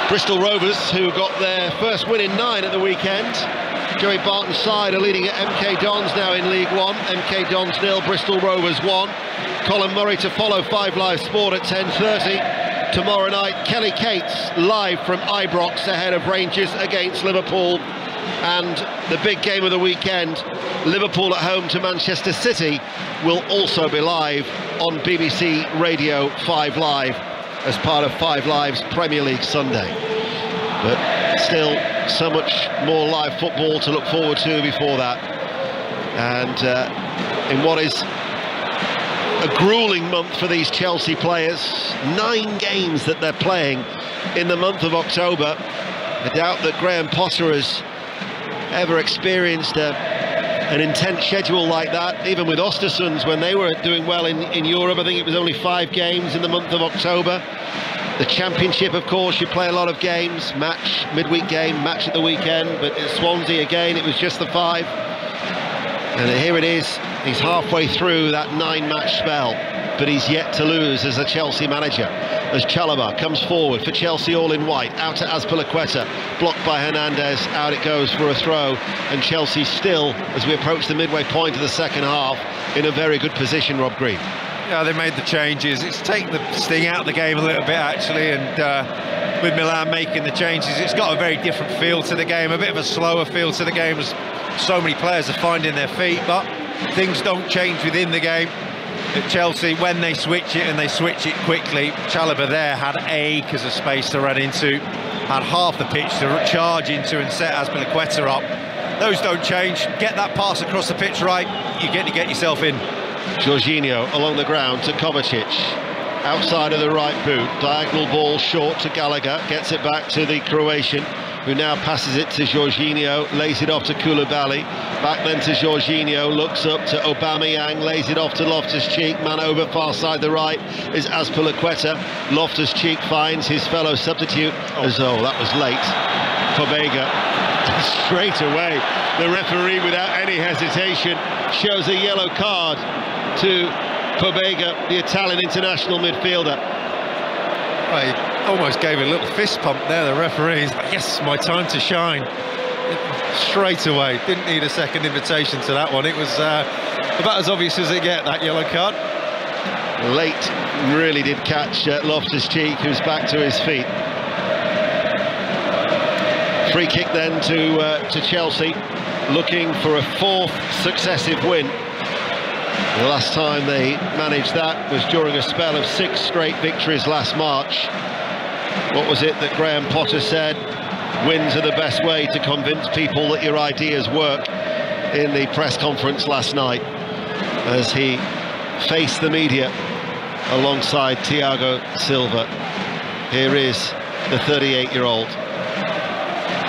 Bristol Rovers, who got their first win in 9 at the weekend. Joey Barton's side are leading at MK Dons now in League One. MK Dons 0, Bristol Rovers 1. Colin Murray to follow 5 Live Sport at 10:30. Tomorrow night, Kelly Cates live from Ibrox ahead of Rangers against Liverpool. And the big game of the weekend, Liverpool at home to Manchester City, will also be live on BBC Radio 5 Live as part of 5 Live's Premier League Sunday. But still, so much more live football to look forward to before that. And in what is a gruelling month for these Chelsea players, 9 games that they're playing in the month of October. I doubt that Graham Potter has ever experienced an intense schedule like that, even with Östersunds when they were doing well in Europe. I think it was only 5 games in the month of October. The Championship, of course, you play a lot of games, match, midweek game, match at the weekend, but at Swansea again it was just the 5. And here it is, he's halfway through that 9-match spell, but he's yet to lose as a Chelsea manager. As Chalobah comes forward for Chelsea, all in white, out to Azpilicueta, blocked by Hernandez, out it goes for a throw, and Chelsea still, as we approach the midway point of the second half, in a very good position, Rob Green. Yeah, they made the changes. It's taken the sting out of the game a little bit, actually, and with Milan making the changes, it's got a very different feel to the game, a bit of a slower feel to the game, as so many players are finding their feet, but things don't change within the game. At Chelsea, when they switch it, and they switch it quickly, Chalobah there had acres of space to run into, had half the pitch to charge into and set Azpilicueta up. Those don't change. Get that pass across the pitch right, you get yourself in. Jorginho along the ground to Kovacic, outside of the right boot, diagonal ball short to Gallagher, gets it back to the Croatian, who now passes it to Jorginho, lays it off to Koulibaly, back then to Jorginho, looks up to Aubameyang, lays it off to Loftus-Cheek, man over far side the right is Azpilicueta. Loftus-Cheek finds his fellow substitute, that was late. Pobega straight away, the referee without any hesitation shows a yellow card to Pobega, the Italian international midfielder. Well, he almost gave a little fist pump there, the referee. He's like, yes, my time to shine. Straight away. Didn't need a second invitation to that one. It was about as obvious as it get, that yellow card. Late really did catch Loftus-Cheek, who's back to his feet. Free kick then to Chelsea, looking for a 4th successive win. The last time they managed that was during a spell of 6 straight victories last March. What was it that Graham Potter said? Wins are the best way to convince people that your ideas work, in the press conference last night, as he faced the media alongside Thiago Silva. Here is the 38-year-old.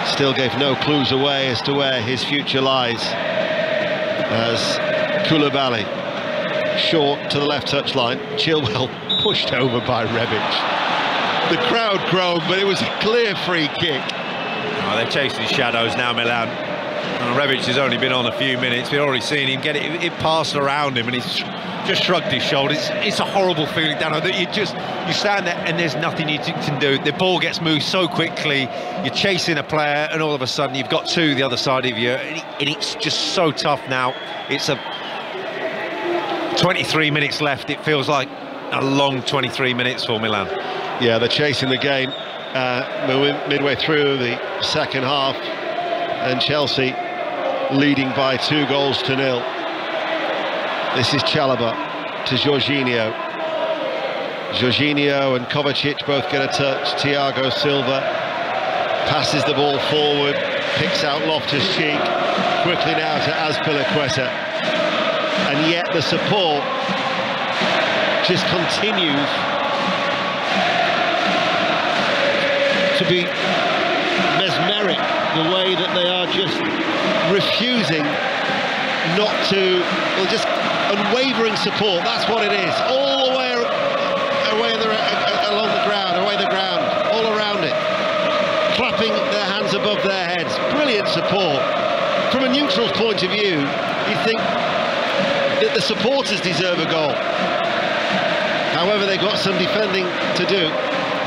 Still gave no clues away as to where his future lies, as Koulibaly, short to the left touchline. Chilwell pushed over by Rebic. The crowd groaned, but it was a clear free kick. Oh, they're chasing shadows now, Milan. Rebic has only been on a few minutes. We've already seen him get it passed around him, and he's just shrugged his shoulders. It's a horrible feeling, Dano, that you stand there and there's nothing you can do. The ball gets moved so quickly. You're chasing a player, and all of a sudden you've got 2 the other side of you, and it's just so tough now. It's a 23 minutes left. It feels like a long 23 minutes for Milan. Yeah, they're chasing the game midway through the second half, and Chelsea leading by 2-0. This is Chalobah to Jorginho. Jorginho and Kovacic both get a touch. Thiago Silva passes the ball forward, picks out Loftus-Cheek, quickly now to Azpilicueta. And yet the support just continues to be mesmeric, the way that they are just refusing not to, well, just unwavering support. That's what it is, all the way along the ground, all around it, clapping their hands above their heads. Brilliant support. From a neutral's point of view, you think that the supporters deserve a goal. However, they've got some defending to do,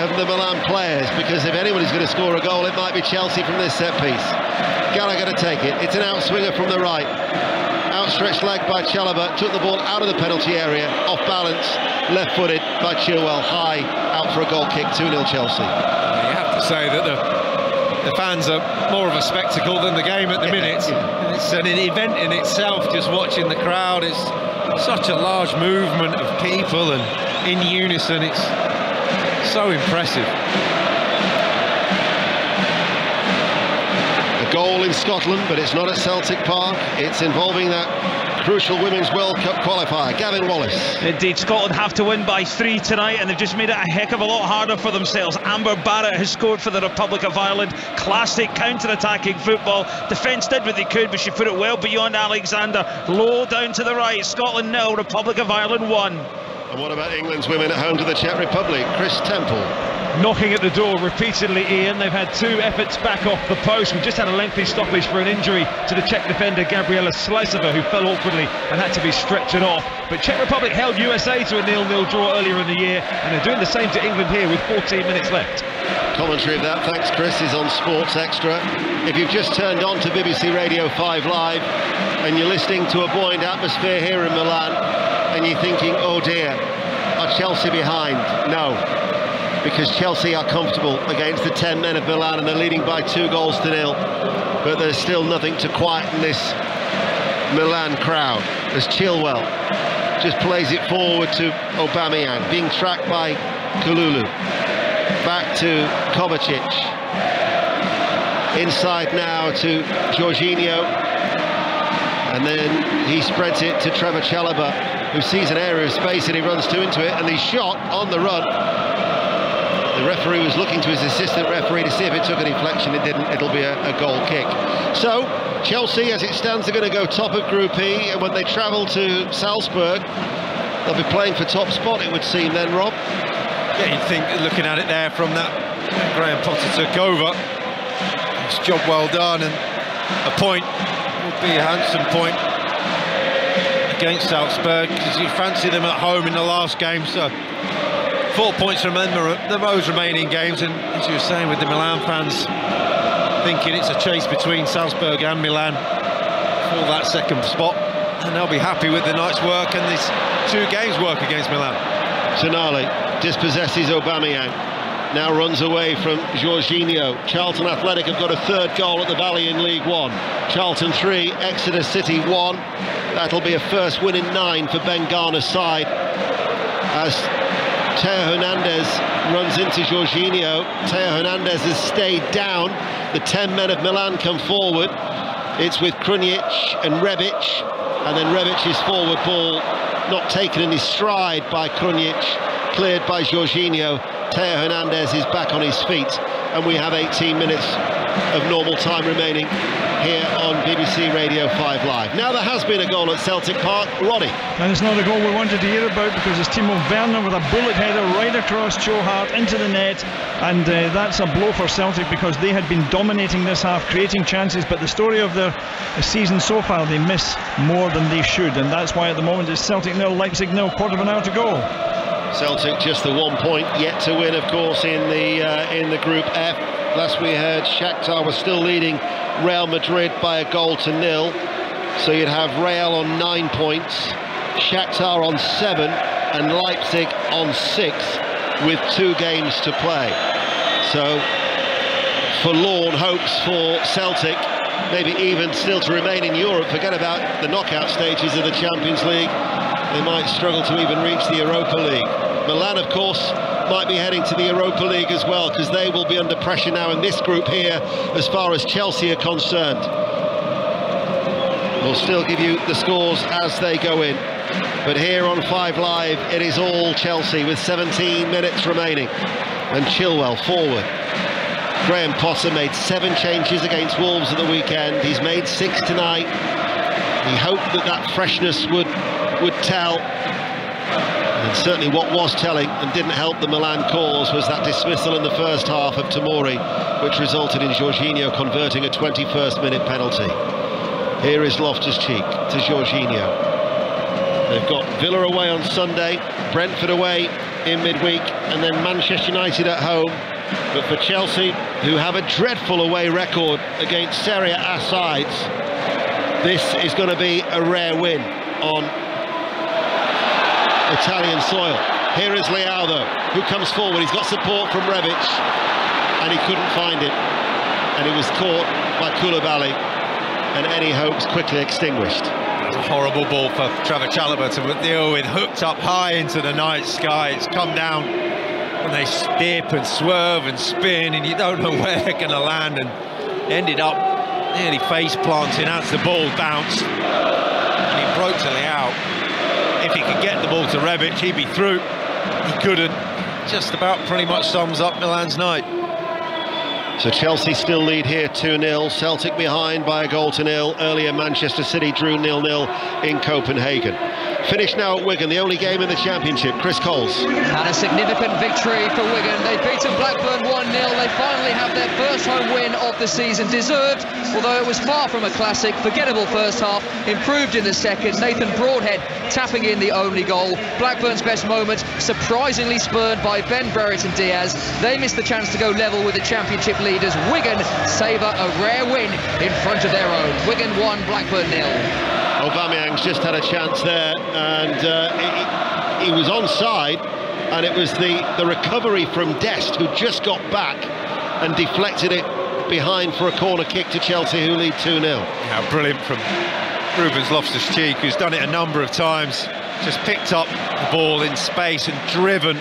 haven't the Milan players, because if anybody's going to score a goal, it might be Chelsea from this set piece. Gallagher to take it. It's an outswinger from the right. Outstretched leg by Chalobah, took the ball out of the penalty area, off balance, left-footed by Chilwell, high, out for a goal kick, 2-0 Chelsea. You have to say that the fans are more of a spectacle than the game at the minute. Yeah. It's an event in itself, just watching the crowd. It's such a large movement of people and in unison. It's so impressive. A goal in Scotland, but it's not at Celtic Park. It's involving that crucial Women's World Cup qualifier, Gavin Wallace. Indeed, Scotland have to win by 3 tonight, and they've just made it a heck of a lot harder for themselves. Amber Barrett has scored for the Republic of Ireland. Classic counter-attacking football. Defence did what they could, but she put it well beyond Alexander. Low down to the right. Scotland 0, Republic of Ireland 1. And what about England's women at home to the Czech Republic? Chris Temple. Knocking at the door repeatedly, Ian. They've had 2 efforts back off the post. We've just had a lengthy stoppage for an injury to the Czech defender Gabriela Slicova, who fell awkwardly and had to be stretchered off. But Czech Republic held USA to a 0-0 draw earlier in the year, and they're doing the same to England here with 14 minutes left. Commentary of that, thanks Chris, is on Sports Extra. If you've just turned on to BBC Radio 5 Live and you're listening to a buoyant atmosphere here in Milan, and you're thinking, oh dear, are Chelsea behind? No, because Chelsea are comfortable against the 10 men of Milan, and they're leading by 2-0. But there's still nothing to quieten this Milan crowd, as Chilwell just plays it forward to Aubameyang, being tracked by Kalulu. Back to Kovacic. Inside now to Jorginho. And then he spreads it to Trevor Chalobah, who sees an area of space and he runs into it, and he's shot on the run. The referee was looking to his assistant referee to see if it took a deflection. It didn't. It'll be a goal kick. So Chelsea, as it stands, are going to go top of Group E, and when they travel to Salzburg, they'll be playing for top spot, it would seem then, Rob. Yeah, you'd think, looking at it there from that, Graham Potter took over. It's a job well done, and a point would be a handsome point. against Salzburg, because you fancy them at home in the last game. So 4 points from those remaining games, and as you were saying, with the Milan fans thinking it's a chase between Salzburg and Milan for that second spot, and they'll be happy with the night's work and this 2 games work against Milan. Tonali dispossesses Aubameyang, now runs away from Jorginho. Charlton Athletic have got a 3rd goal at the Valley in League One. Charlton 3, Exeter City 1. That'll be a first win in 9 for Ben Garner's side, as Theo Hernandez runs into Jorginho. Theo Hernandez has stayed down. The 10 men of Milan come forward. It's with Krunic and Rebic, and then Rebic's forward ball not taken in his stride by Krunic, cleared by Jorginho. Theo Hernandez is back on his feet, and we have 18 minutes of normal time remaining here on BBC Radio 5 Live. Now there has been a goal at Celtic Park. Roddy. And it's not a goal we wanted to hear about, because it's Timo Werner with a bullet header right across Joe Hart into the net, and that's a blow for Celtic, because they had been dominating this half, creating chances, but the story of their season so far, they miss more than they should, and that's why at the moment it's Celtic 0, Leipzig 0, quarter of an hour to go. Celtic just the 1 point yet to win, of course, in the Group F. Last we heard, Shakhtar was still leading Real Madrid by a goal to 0. So you'd have Real on 9 points, Shakhtar on 7, and Leipzig on 6, with 2 games to play. So forlorn hopes for Celtic, maybe even still to remain in Europe. Forget about the knockout stages of the Champions League. They might struggle to even reach the Europa League. Milan, of course, might be heading to the Europa League as well, because they will be under pressure now in this group here as far as Chelsea are concerned. We'll still give you the scores as they go in, but here on 5 Live it is all Chelsea with 17 minutes remaining, and Chilwell forward. Graham Potter made 7 changes against Wolves at the weekend. He's made 6 tonight. He hoped that freshness would tell, and certainly what was telling and didn't help the Milan cause was that dismissal in the first half of Tomori, which resulted in Jorginho converting a 21st minute penalty. Here is Loftus-Cheek to Jorginho. They've got Villa away on Sunday, Brentford away in midweek, and then Manchester United at home. But for Chelsea, who have a dreadful away record against Serie A sides, this is going to be a rare win on Italian soil. Here is Leao, though, who comes forward. He's got support from Rebic, and he couldn't find it, and he was caught by Koulibaly, and any hopes quickly extinguished. A horrible ball for Trevor Chalobah to deal with, hooked up high into the night sky. It's come down, and they dip and swerve and spin, and you don't know where they're going to land, and ended up nearly face planting as the ball bounced, and he broke to Leao. If he could get the ball to Rebic, he'd be through. He couldn't. Just about pretty much sums up Milan's night. So Chelsea still lead here 2-0. Celtic behind by a goal to 0. Earlier Manchester City drew 0-0 in Copenhagen. Finish now at Wigan, the only game in the Championship. Chris Coles. And a significant victory for Wigan. They've beaten Blackburn 1-0. They finally have their first home win of the season. Deserved, although it was far from a classic. Forgettable first half, improved in the second. Nathan Broadhead tapping in the only goal. Blackburn's best moment, surprisingly spurned by Ben Brereton and Diaz. They missed the chance to go level with the Championship leaders. Wigan savour a rare win in front of their own. Wigan 1, Blackburn 0. Aubameyang's just had a chance there, and he was onside, and it was the recovery from Dest, who just got back and deflected it behind for a corner kick to Chelsea, who lead 2-0. How brilliant from Rubens Loftus-Cheek, who's done it a number of times. Just picked up the ball in space and driven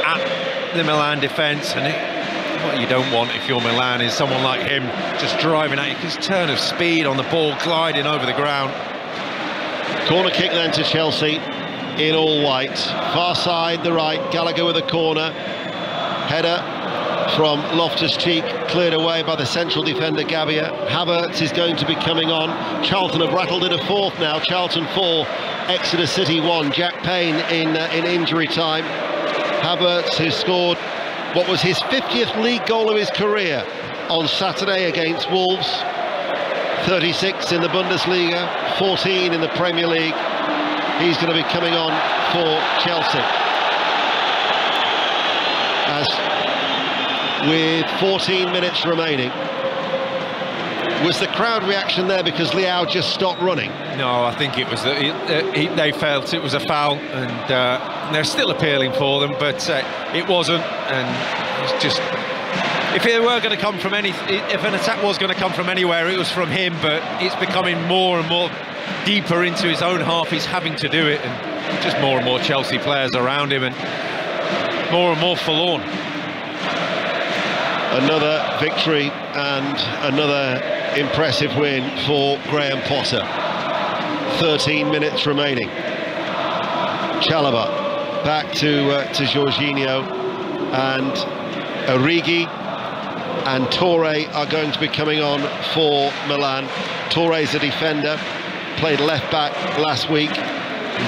at the Milan defence, and what you don't want if you're Milan is someone like him just driving at you. His turn of speed on the ball, gliding over the ground. Corner kick then to Chelsea in all white. Far side, the right, Gallagher with a corner. Header from Loftus-Cheek, cleared away by the central defender Gabia. Havertz is going to be coming on. Charlton have rattled in a fourth now. Charlton 4, Exeter City 1. Jack Payne in injury time. Havertz, who scored what was his 50th league goal of his career on Saturday against Wolves. 36 in the Bundesliga, 14 in the Premier League. He's going to be coming on for Chelsea. As with 14 minutes remaining. Was the crowd reaction there because Leao just stopped running? No, I think it was they felt it was a foul, and they're still appealing for them, but it wasn't. And it's just, if it were going to come from if an attack was going to come from anywhere, it was from him. But it's becoming more and more deeper into his own half. He's having to do it, and just more and more Chelsea players around him, and more forlorn. Another victory and another impressive win for Graham Potter. 13 minutes remaining. Chalobah back to Jorginho, and Origi and Touré are going to be coming on for Milan. Touré's a defender, played left back last week.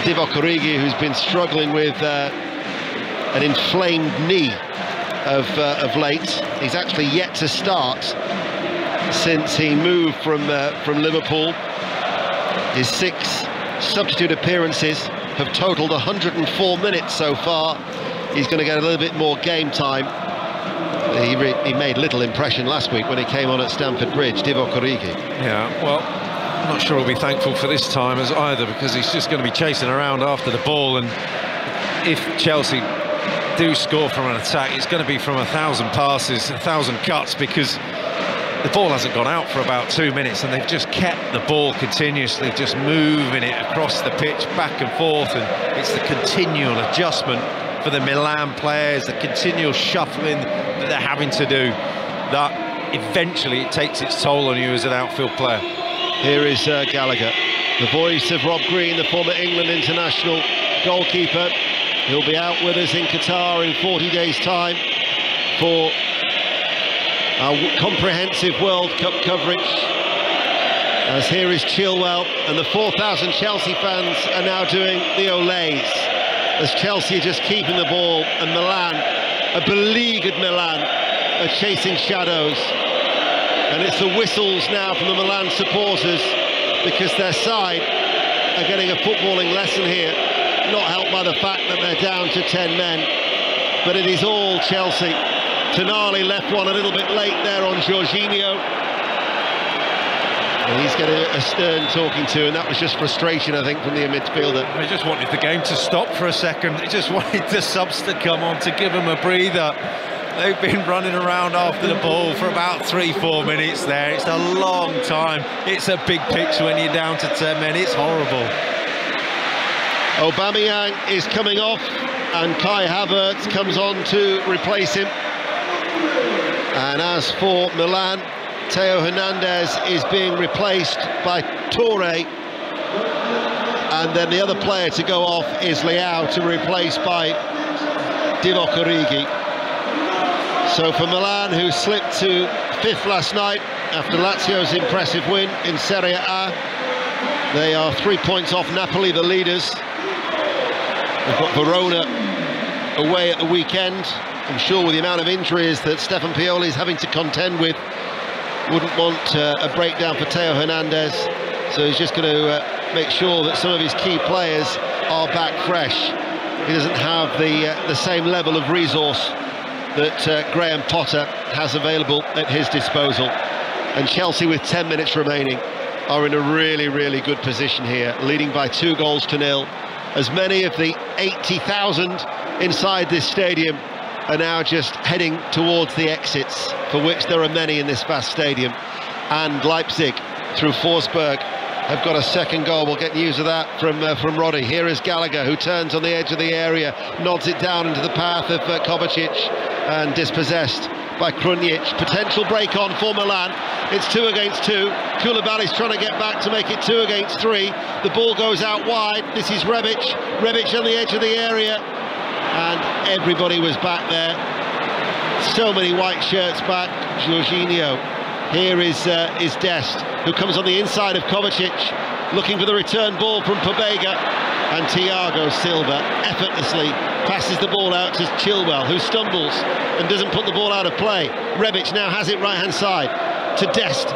Divock Origi, who's been struggling with an inflamed knee of late. He's actually yet to start since he moved from Liverpool. His 6 substitute appearances have totaled 104 minutes so far. He's going to get a little bit more game time. He made little impression last week when he came on at Stamford Bridge, Divock Origi. Yeah, well, I'm not sure he'll be thankful for this time as either, because he's just going to be chasing around after the ball, and if Chelsea do score from an attack, it's going to be from 1,000 passes, 1,000 cuts, because the ball hasn't gone out for about 2 minutes, and they've just kept the ball continuously, just moving it across the pitch back and forth, and it's the continual adjustment for the Milan players, the continual shuffling that they're having to do, that eventually it takes its toll on you as an outfield player. Here is Gallagher, the voice of Rob Green, the former England international goalkeeper. He'll be out with us in Qatar in 40 days' time for our comprehensive World Cup coverage. As here is Chilwell, and the 4,000 Chelsea fans are now doing the Olays, as Chelsea are just keeping the ball, and Milan, a beleaguered Milan, are chasing shadows. And it's the whistles now from the Milan supporters, because their side are getting a footballing lesson here, not helped by the fact that they're down to 10 men. But it is all Chelsea. Tonali left one a little bit late there on Jorginho, and he's getting a stern talking to, and that was just frustration, I think, from the midfielder. They just wanted the game to stop for a second. They just wanted the subs to come on to give them a breather. They've been running around after the ball for about 3-4 minutes there. It's a long time. It's a big pitch when you're down to 10 men. It's horrible. Aubameyang is coming off, and Kai Havertz comes on to replace him. And as for Milan, Theo Hernandez is being replaced by Touré, and then the other player to go off is Leao, to be replaced by Divock Origi. So for Milan, who slipped to 5th last night after Lazio's impressive win in Serie A, they are 3 points off Napoli, the leaders. They've got Verona away at the weekend. I'm sure with the amount of injuries that Stefan Pioli is having to contend with, wouldn't want a breakdown for Theo Hernandez, so he's just going to make sure that some of his key players are back fresh. He doesn't have the same level of resource that Graham Potter has available at his disposal. And Chelsea, with 10 minutes remaining, are in a really, really good position here, leading by 2-0. As many of the 80,000 inside this stadium are now just heading towards the exits, for which there are many in this vast stadium. And Leipzig, through Forsberg, have got a second goal. We'll get news of that from Roddy. Here is Gallagher, who turns on the edge of the area, nods it down into the path of Kovacic, and dispossessed by Krunic. Potential break on for Milan. It's 2 against 2. Koulibaly's trying to get back to make it 2 against 3. The ball goes out wide. This is Rebic. Rebic on the edge of the area, and everybody was back there. So many white shirts back. Jorginho. Here is Dest, who comes on the inside of Kovacic, looking for the return ball from Pobega, and Thiago Silva effortlessly passes the ball out to Chilwell, who stumbles and doesn't put the ball out of play. Rebic now has it right-hand side to Dest.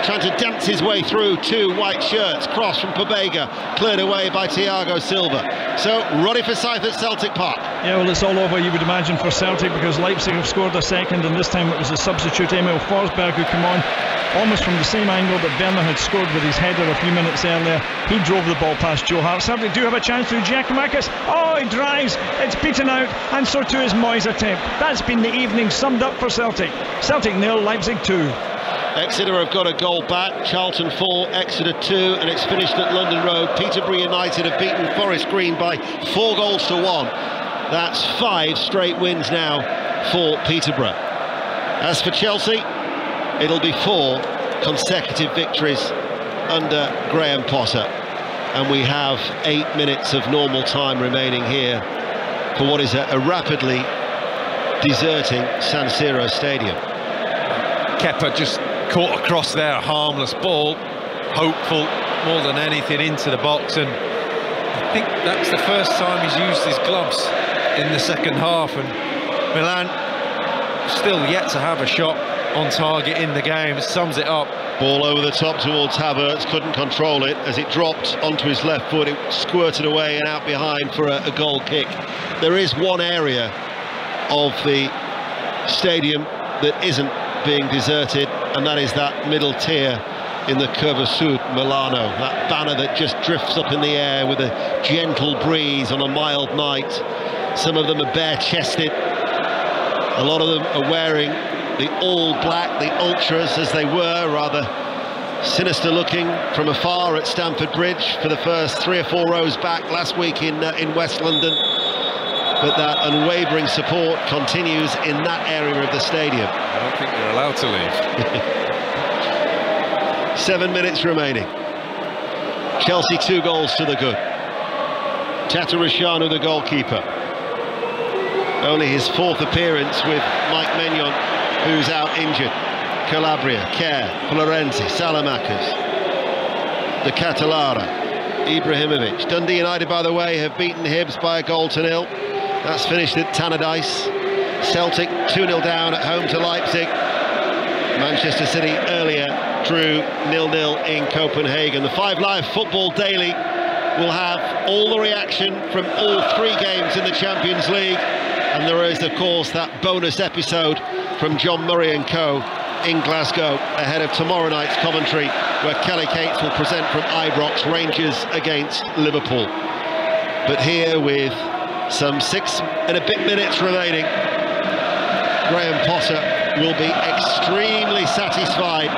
trying to dance his way through two white shirts. Cross from Pobega, cleared away by Thiago Silva. So Roddy Forsyth at Celtic Park. Yeah, well, it's all over, you would imagine, for Celtic, because Leipzig have scored a second, and this time it was a substitute, Emil Forsberg, who came on almost from the same angle that Werner had scored with his header a few minutes earlier. He drove the ball past Joe Hart. Celtic do have a chance through Giacomakis. Oh, he drives, it's beaten out, and so too is Moyes' attempt. That's been the evening summed up for Celtic. Celtic 0, Leipzig 2. Exeter have got a goal back, Charlton 4, Exeter 2, and it's finished at London Road. Peterborough United have beaten Forest Green by 4 goals to 1. That's 5 straight wins now for Peterborough. As for Chelsea, it'll be 4 consecutive victories under Graham Potter. And we have 8 minutes of normal time remaining here for what is a rapidly deserting San Siro Stadium. Kepa just caught across there, harmless ball, hopeful more than anything into the box, and I think that's the first time he's used his gloves in the second half, and Milan still yet to have a shot on target in the game. It sums it up. Ball over the top towards Havertz, couldn't control it as it dropped onto his left foot. It squirted away and out behind for a goal kick. There is one area of the stadium that isn't being deserted, and that is that middle tier in the Curva Sud, Milano, that banner that just drifts up in the air with a gentle breeze on a mild night. Some of them are bare-chested, a lot of them are wearing the all-black, the ultras as they were, rather sinister looking from afar at Stamford Bridge for the first 3 or 4 rows back last week in West London. But that unwavering support continues in that area of the stadium. I don't think they're allowed to leave. 7 minutes remaining. Chelsea 2 goals to the good. Tatarusanu, the goalkeeper. Only his 4th appearance with Mike Maignan, who's out injured. Calabria, Kerr, Florenzi, Salamakers, De Catalara, Ibrahimovic. Dundee United, by the way, have beaten Hibs by 1-0. That's finished at Tannadice. Celtic 2-0 down at home to Leipzig. Manchester City earlier drew 0-0 in Copenhagen. The 5 Live Football Daily will have all the reaction from all 3 games in the Champions League. And there is, of course, that bonus episode from John Murray and co in Glasgow ahead of tomorrow night's commentary, where Kelly Cates will present from Ibrox, Rangers against Liverpool. But here, with some 6 and a bit minutes remaining, Graham Potter will be extremely satisfied.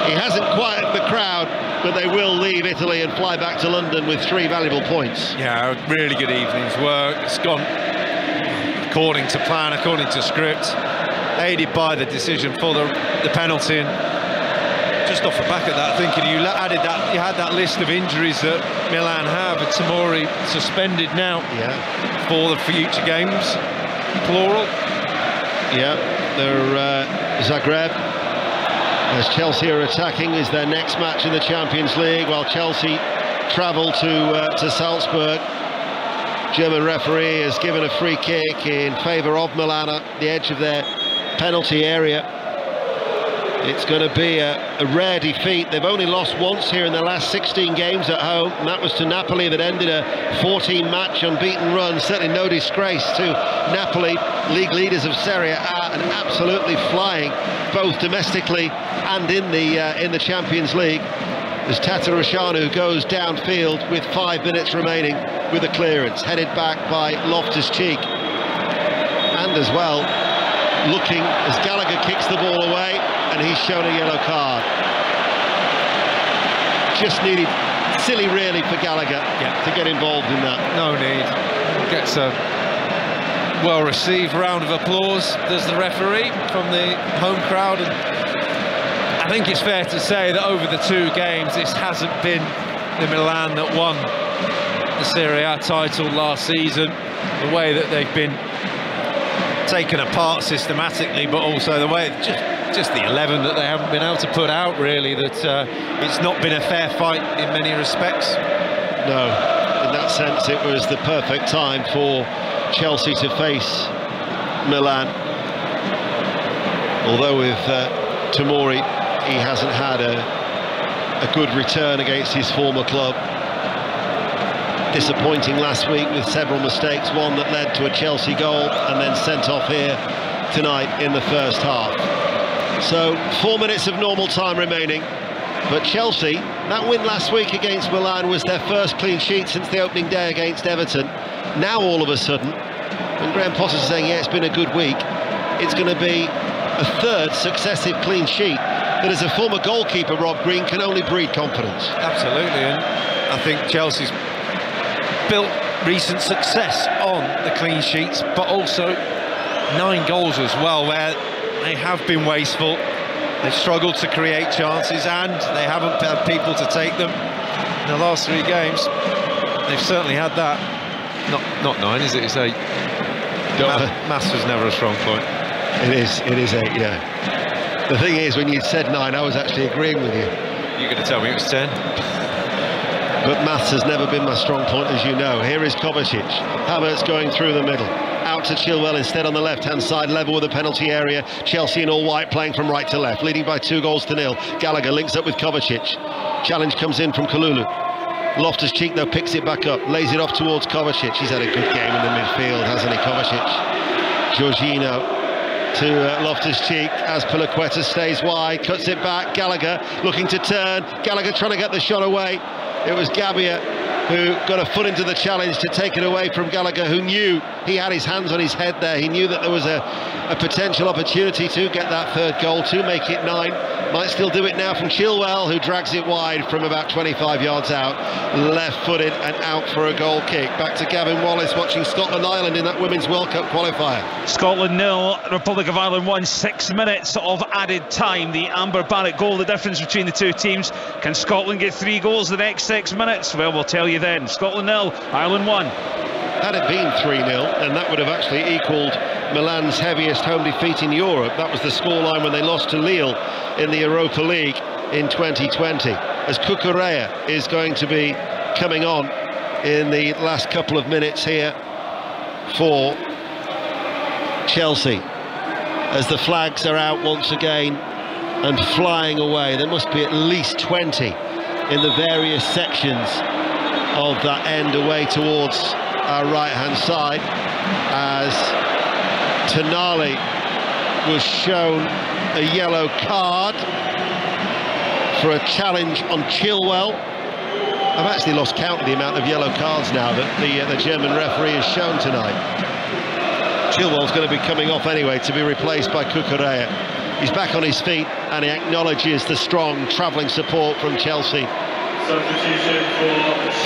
He hasn't quieted the crowd, but they will leave Italy and fly back to London with 3 valuable points. Yeah, really good evening's work. It's gone according to plan, according to script, aided by the decision for the penalty. And just off the back of that, thinking you had that list of injuries that Milan have, and Tomori suspended now for the future games, plural. Yeah, they're Zagreb, as Chelsea are attacking, is their next match in the Champions League, while Chelsea travel to Salzburg. German referee has given a free kick in favour of Milan at the edge of their penalty area. It's going to be a rare defeat. They've only lost once here in their last 16 games at home, and that was to Napoli, that ended a 14-match unbeaten run. Certainly no disgrace to Napoli, league leaders of Serie A, and absolutely flying both domestically and in the Champions League. As Tatarusanu goes downfield with 5 minutes remaining with a clearance, headed back by Loftus-Cheek. And as well, looking as Gallagher kicks the ball away, and he's shown a yellow card. Just needed, silly really for Gallagher to get involved in that. No need. Gets a well-received round of applause, does the referee, from the home crowd. And I think it's fair to say that over the 2 games, this hasn't been the Milan that won the Serie A title last season. The way that they've been taken apart systematically, but also the way just the 11 that they haven't been able to put out, really, that it's not been a fair fight in many respects. No, in that sense it was the perfect time for Chelsea to face Milan, although with Tomori he hasn't had a good return against his former club. Disappointing last week with several mistakes, one that led to a Chelsea goal and then sent off here tonight in the first half. So 4 minutes of normal time remaining, but Chelsea, that win last week against Milan was their first clean sheet since the opening day against Everton. Now all of a sudden, when Graham Potter's saying, yeah, it's been a good week, it's going to be a third successive clean sheet that, as a former goalkeeper, Rob Green, can only breed confidence. Absolutely, and I think Chelsea's built recent success on the clean sheets, but also 9 goals as well, where they have been wasteful. They've struggled to create chances, and they haven't had people to take them. In the last 3 games, they've certainly had that. Not 9, is it? It's 8. Maths was never a strong point. It is 8, yeah. The thing is, when you said 9, I was actually agreeing with you. You're going to tell me it was 10? But maths has never been my strong point, as you know. Here is Kovacic. Havertz going through the middle. Out to Chilwell instead on the left-hand side, level with the penalty area. Chelsea in all white, playing from right to left, leading by 2-0. Gallagher links up with Kovacic. Challenge comes in from Kalulu. Loftus-Cheek, though, picks it back up, lays it off towards Kovacic. He's had a good game in the midfield, hasn't he, Kovacic? Jorginho to Loftus-Cheek as Piliqueta stays wide, cuts it back. Gallagher looking to turn. Gallagher trying to get the shot away. It was Gabbia who got a foot into the challenge to take it away from Gallagher, who knew he had his hands on his head there. He knew that there was a potential opportunity to get that third goal, to make it 9. Might still do it now from Chilwell, who drags it wide from about 25 yards out. Left-footed and out for a goal kick. Back to Gavin Wallace watching Scotland-Ireland in that Women's World Cup qualifier. Scotland 0, Republic of Ireland 1, 6 minutes of added time. The Amber Barrett goal, the difference between the two teams. Can Scotland get 3 goals the next 6 minutes? Well, we'll tell you then. Scotland 0, Ireland 1. Had it been 3-0, then that would have actually equalled Milan's heaviest home defeat in Europe. That was the scoreline when they lost to Lille in the Europa League in 2020. As Cucurella is going to be coming on in the last couple of minutes here for Chelsea. As the flags are out once again and flying away. There must be at least 20 in the various sections of that end away towards our right-hand side, as Tonali was shown a yellow card for a challenge on Chilwell. I've actually lost count of the amount of yellow cards now that the German referee has shown tonight. Chilwell's going to be coming off anyway to be replaced by Cucurella. He's back on his feet and he acknowledges the strong travelling support from Chelsea.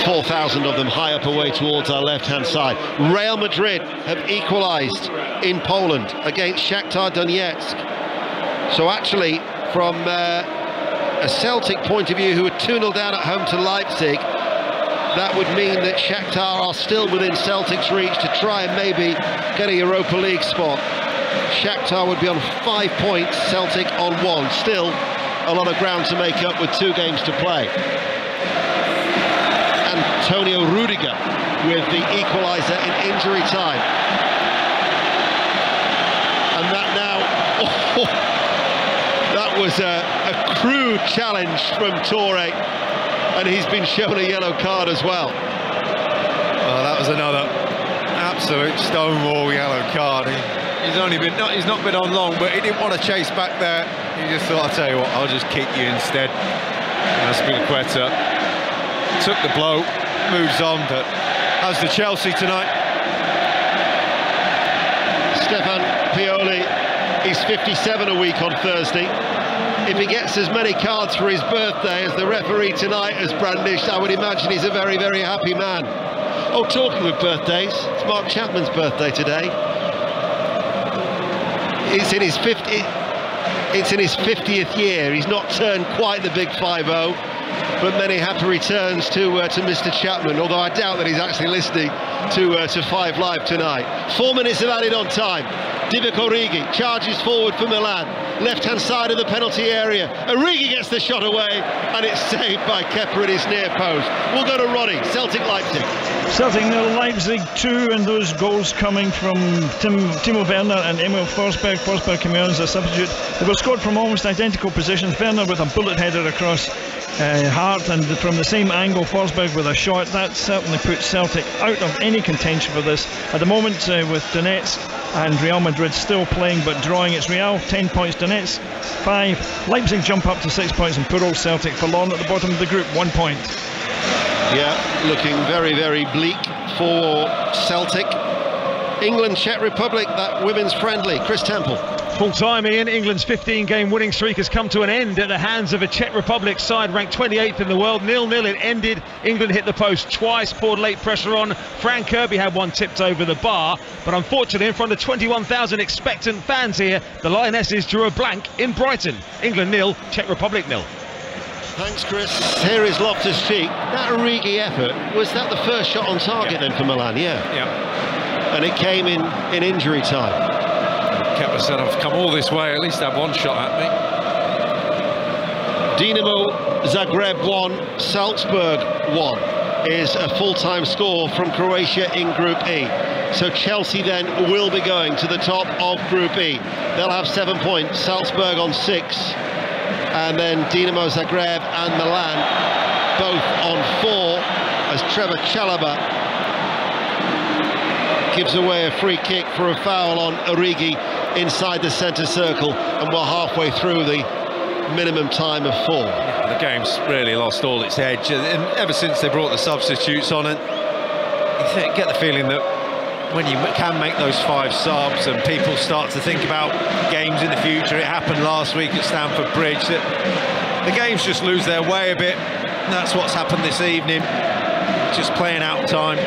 4,000 of them high up away towards our left-hand side. Real Madrid have equalised in Poland against Shakhtar Donetsk. So actually, from a Celtic point of view, who were 2-0 down at home to Leipzig, that would mean that Shakhtar are still within Celtic's reach to try and maybe get a Europa League spot. Shakhtar would be on 5 points, Celtic on 1. Still a lot of ground to make up with 2 games to play. Antonio Rudiger with the equaliser in injury time. And that now, that was a crude challenge from Toure, and he's been shown a yellow card as well. Well, that was another absolute stonewall yellow card. He's not been on long, but he didn't want to chase back there. He just thought, I'll tell you what, I'll just kick you instead. Piliqueta took the blow, moves on, but as the Chelsea tonight. Stefan Pioli, he's 57 a week on Thursday. If he gets as many cards for his birthday as the referee tonight has brandished, I would imagine he's a very, very happy man. Oh, talking of birthdays, it's Mark Chapman's birthday today. It's in his 50th year. He's not turned quite the big 5-0, but many happy returns to Mr. Chapman, although I doubt that he's actually listening to 5 Live tonight. 4 minutes of added on time. Divock Origi charges forward for Milan, left-hand side of the penalty area. Origi gets the shot away, and it's saved by Kepa at his near post. We'll go to Ronnie, Celtic-Leipzig. Celtic 0, Leipzig 2, and those goals coming from Timo Werner and Emil Forsberg. Forsberg came on as a substitute. They were scored from almost identical positions. Werner with a bullet header across Hart, and from the same angle Forsberg with a shot. That certainly puts Celtic out of any contention for this. At the moment, with Donetsk and Real Madrid still playing but drawing, it's Real 10 points, Donetsk 5. Leipzig jump up to 6 points, and poor old Celtic forlorn at the bottom of the group, 1 point. Yeah, looking very, very bleak for Celtic. England, Czech Republic, that women's friendly. Chris Temple. Full time, Ian. England's 15-game winning streak has come to an end at the hands of a Czech Republic side ranked 28th in the world. 0-0 it ended. England hit the post twice, poured late pressure on. Frank Kirby had one tipped over the bar, but unfortunately in front of 21,000 expectant fans here, the Lionesses drew a blank in Brighton. England 0, Czech Republic 0. Thanks, Chris. Here is Loftus-Cheek. That Origi effort, was that the first shot on target then for Milan? Yeah. And it came in injury time. Kepa said, I've come all this way, at least have one shot at me. Dinamo Zagreb 1, Salzburg 1 is a full-time score from Croatia in Group E. So Chelsea then will be going to the top of Group E. They'll have 7 points, Salzburg on 6. And then Dinamo Zagreb and Milan both on 4 as Trevor Chalobah gives away a free kick for a foul on Origi inside the centre circle, and we're halfway through the minimum time of 4. The game's really lost all its edge, and ever since they brought the substitutes on, and you get the feeling that when you can make those 5 subs and people start to think about games in the future, it happened last week at Stamford Bridge, that the games just lose their way a bit. And that's what's happened this evening, just playing out time.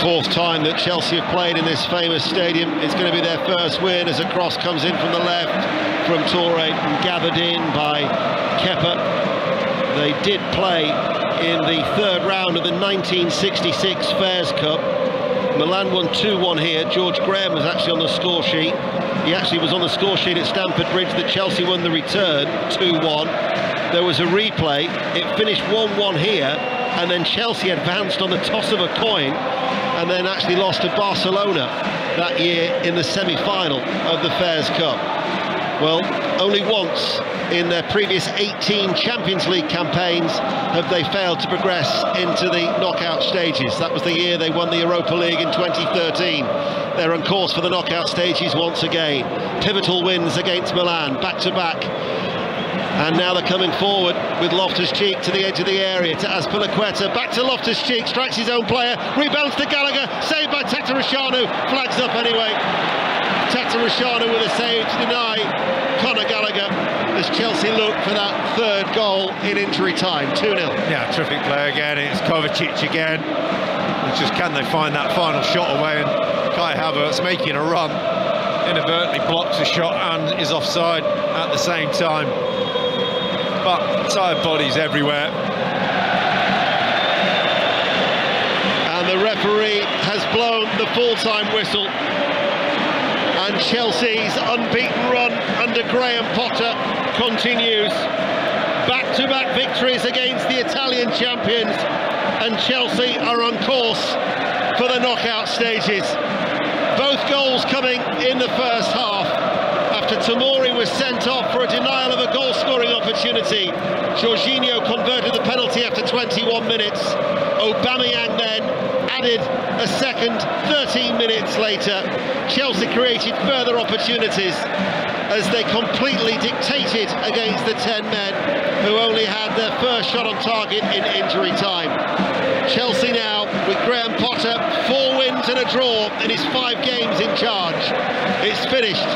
4th time that Chelsea have played in this famous stadium. It's going to be their first win as a cross comes in from the left from Toure and gathered in by Kepa. They did play in the 3rd round of the 1966 Fairs Cup. Milan won 2-1 here. George Graham was actually on the score sheet. He actually was on the score sheet at Stamford Bridge that Chelsea won the return 2-1. There was a replay. It finished 1-1 here, and then Chelsea advanced on the toss of a coin and then actually lost to Barcelona that year in the semi-final of the Fairs Cup. Well, only once in their previous 18 Champions League campaigns have they failed to progress into the knockout stages. That was the year they won the Europa League in 2013. They're on course for the knockout stages once again. Pivotal wins against Milan, back-to-back. And now they're coming forward with Loftus-Cheek to the edge of the area, to Azpilicueta, back to Loftus-Cheek, strikes his own player, rebounds to Gallagher, saved by Tatarusanu, flags up anyway. Tatarusanu with a save to deny Conor Gallagher as Chelsea look for that 3rd goal in injury time, 2-0. Yeah, terrific play again, it's Kovacic again. It's just can they find that final shot away, and Kai Havertz making a run, inadvertently blocks a shot and is offside at the same time. But tired bodies everywhere. And the referee has blown the full-time whistle. And Chelsea's unbeaten run under Graham Potter continues. Back-to-back victories against the Italian champions. And Chelsea are on course for the knockout stages. Both goals coming in the first half. After Tomori was sent off for a denial of a goal-scoring opportunity, Jorginho converted the penalty after 21 minutes. Aubameyang then added a second 13 minutes later. Chelsea created further opportunities as they completely dictated against the 10 men who only had their first shot on target in injury time. Chelsea now, with Graham Potter, 4 wins and a draw in his 5 games in charge. It's finished.